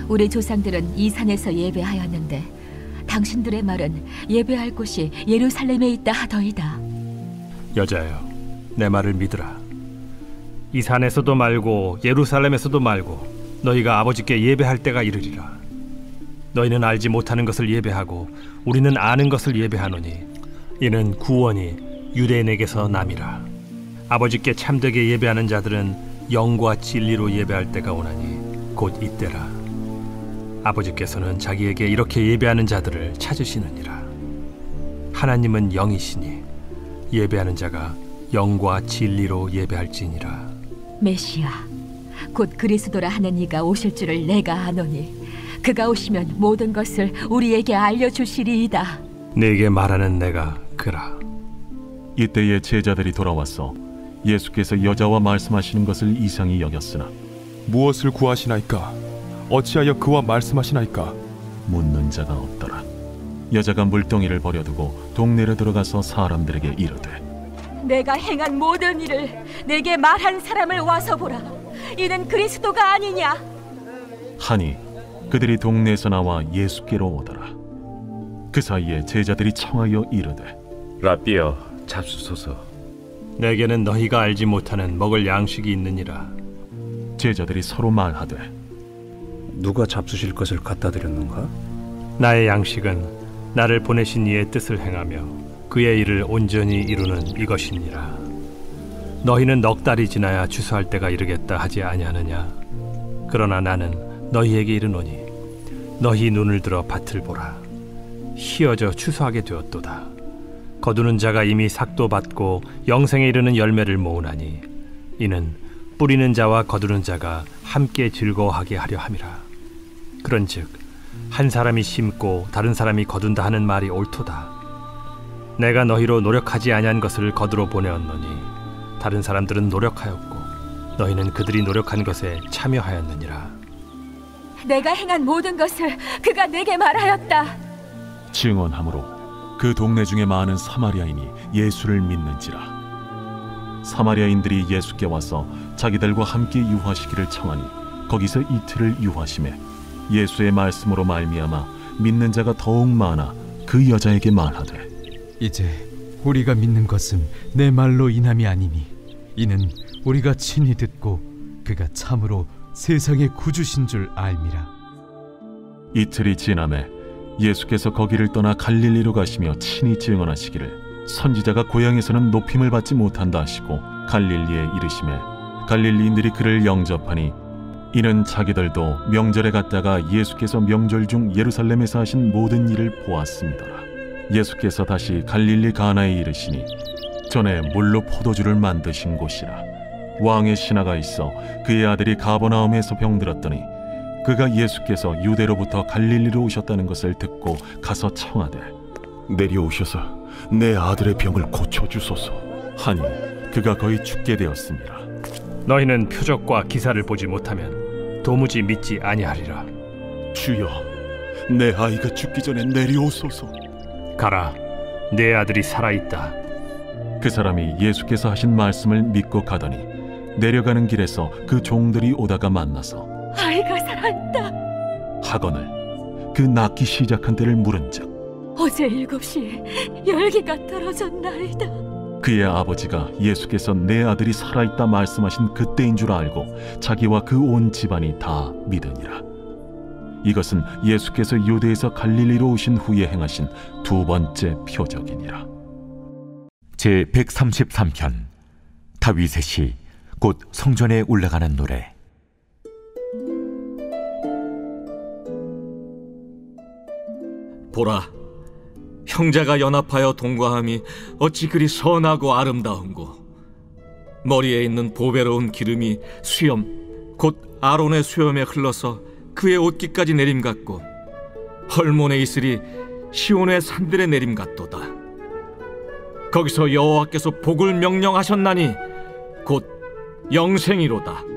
L: 우리 조상들은 이 산에서 예배하였는데 당신들의 말은 예배할 곳이 예루살렘에 있다 하더이다.
F: 여자여, 내 말을 믿으라. 이 산에서도 말고 예루살렘에서도 말고 너희가 아버지께 예배할 때가 이르리라. 너희는 알지 못하는 것을 예배하고 우리는 아는 것을 예배하노니 이는 구원이 유대인에게서 남이라. 아버지께 참되게 예배하는 자들은 영과 진리로 예배할 때가 오나니 곧 이때라. 아버지께서는 자기에게 이렇게 예배하는 자들을 찾으시느니라. 하나님은 영이시니 예배하는 자가 영과 진리로 예배할지니라.
L: 메시아, 곧 그리스도라 하는 이가 오실 줄을 내가 아노니 그가 오시면 모든 것을 우리에게 알려주시리이다.
F: 네게 말하는 내가 그라.
B: 이때에 제자들이 돌아와서 예수께서 여자와 말씀하시는 것을 이상히 여겼으나
M: 무엇을 구하시나이까? 어찌하여 그와 말씀하시나이까?
B: 묻는 자가 없더라. 여자가 물동이를 버려두고 동네로 들어가서 사람들에게 이르되
L: 내가 행한 모든 일을 내게 말한 사람을 와서 보라. 이는 그리스도가 아니냐?
B: 하니 그들이 동네에서 나와 예수께로 오더라. 그 사이에 제자들이 청하여 이르되
D: 라삐여, 잡수소서.
F: 내게는 너희가 알지 못하는 먹을 양식이 있느니라.
B: 제자들이 서로 말하되
H: 누가 잡수실 것을 갖다 드렸는가?
F: 나의 양식은 나를 보내신 이의 뜻을 행하며 그의 일을 온전히 이루는 이것이니라. 너희는 넉 달이 지나야 추수할 때가 이르겠다 하지 아니하느냐? 그러나 나는 너희에게 이르노니 너희 눈을 들어 밭을 보라. 희어져 추수하게 되었도다. 거두는 자가 이미 삭도 받고 영생에 이르는 열매를 모으나니 이는 뿌리는 자와 거두는 자가 함께 즐거워하게 하려 함이라. 그런즉 한 사람이 심고 다른 사람이 거둔다 하는 말이 옳도다. 내가 너희로 노력하지 아니한 것을 거두러 보내었노니 다른 사람들은 노력하였고 너희는 그들이 노력한 것에 참여하였느니라.
L: 내가 행한 모든 것을 그가 내게 말하였다.
B: 증언하므로 그 동네 중에 많은 사마리아인이 예수를 믿는지라. 사마리아인들이 예수께 와서 자기들과 함께 유하시기를 청하니 거기서 이틀을 유하시매 예수의 말씀으로 말미암아 믿는 자가 더욱 많아 그 여자에게 말하되
N: 이제 우리가 믿는 것은 내 말로 인함이 아니니 이는 우리가 친히 듣고 그가 참으로 세상의 구주신 줄 알미라.
B: 이틀이 지나매 예수께서 거기를 떠나 갈릴리로 가시며 친히 증언하시기를 선지자가 고향에서는 높임을 받지 못한다 하시고 갈릴리에 이르시매 갈릴리인들이 그를 영접하니 이는 자기들도 명절에 갔다가 예수께서 명절 중 예루살렘에서 하신 모든 일을 보았음이더라. 예수께서 다시 갈릴리 가나에 이르시니 전에 물로 포도주를 만드신 곳이라. 왕의 신하가 있어 그의 아들이 가버나움에서 병들었더니 그가 예수께서 유대로부터 갈릴리로 오셨다는 것을 듣고 가서 청하되
O: 내려오셔서
B: 내 아들의 병을 고쳐주소서 하니 그가 거의 죽게 되었습니다.
F: 너희는 표적과 기사를 보지 못하면 도무지 믿지 아니하리라.
B: 주여, 내 아이가 죽기 전에 내려오소서.
F: 가라, 내 아들이 살아있다.
B: 그 사람이 예수께서 하신 말씀을 믿고 가더니 내려가는 길에서 그 종들이 오다가 만나서
L: 아이가 살아있다
B: 하거늘 그 낳기 시작한 때를 물은즉
L: 어제 7시에 열기가 떨어졌나이다.
B: 그의 아버지가 예수께서 내 아들이 살아있다 말씀하신 그때인 줄 알고 자기와 그 온 집안이 다 믿으니라. 이것은 예수께서 유대에서 갈릴리로 오신 후에 행하신 두 번째 표적이니라.
O: 제 133편 다윗의 시 곧 성전에 올라가는 노래.
P: 보라, 형제가 연합하여 동거함이 어찌 그리 선하고 아름다운고. 머리에 있는 보배로운 기름이 수염 곧 아론의 수염에 흘러서 그의 옷깃까지 내림같고 헐몬의 이슬이 시온의 산들의 내림같도다. 거기서 여호와께서 복을 명령하셨나니 곧 영생이로다.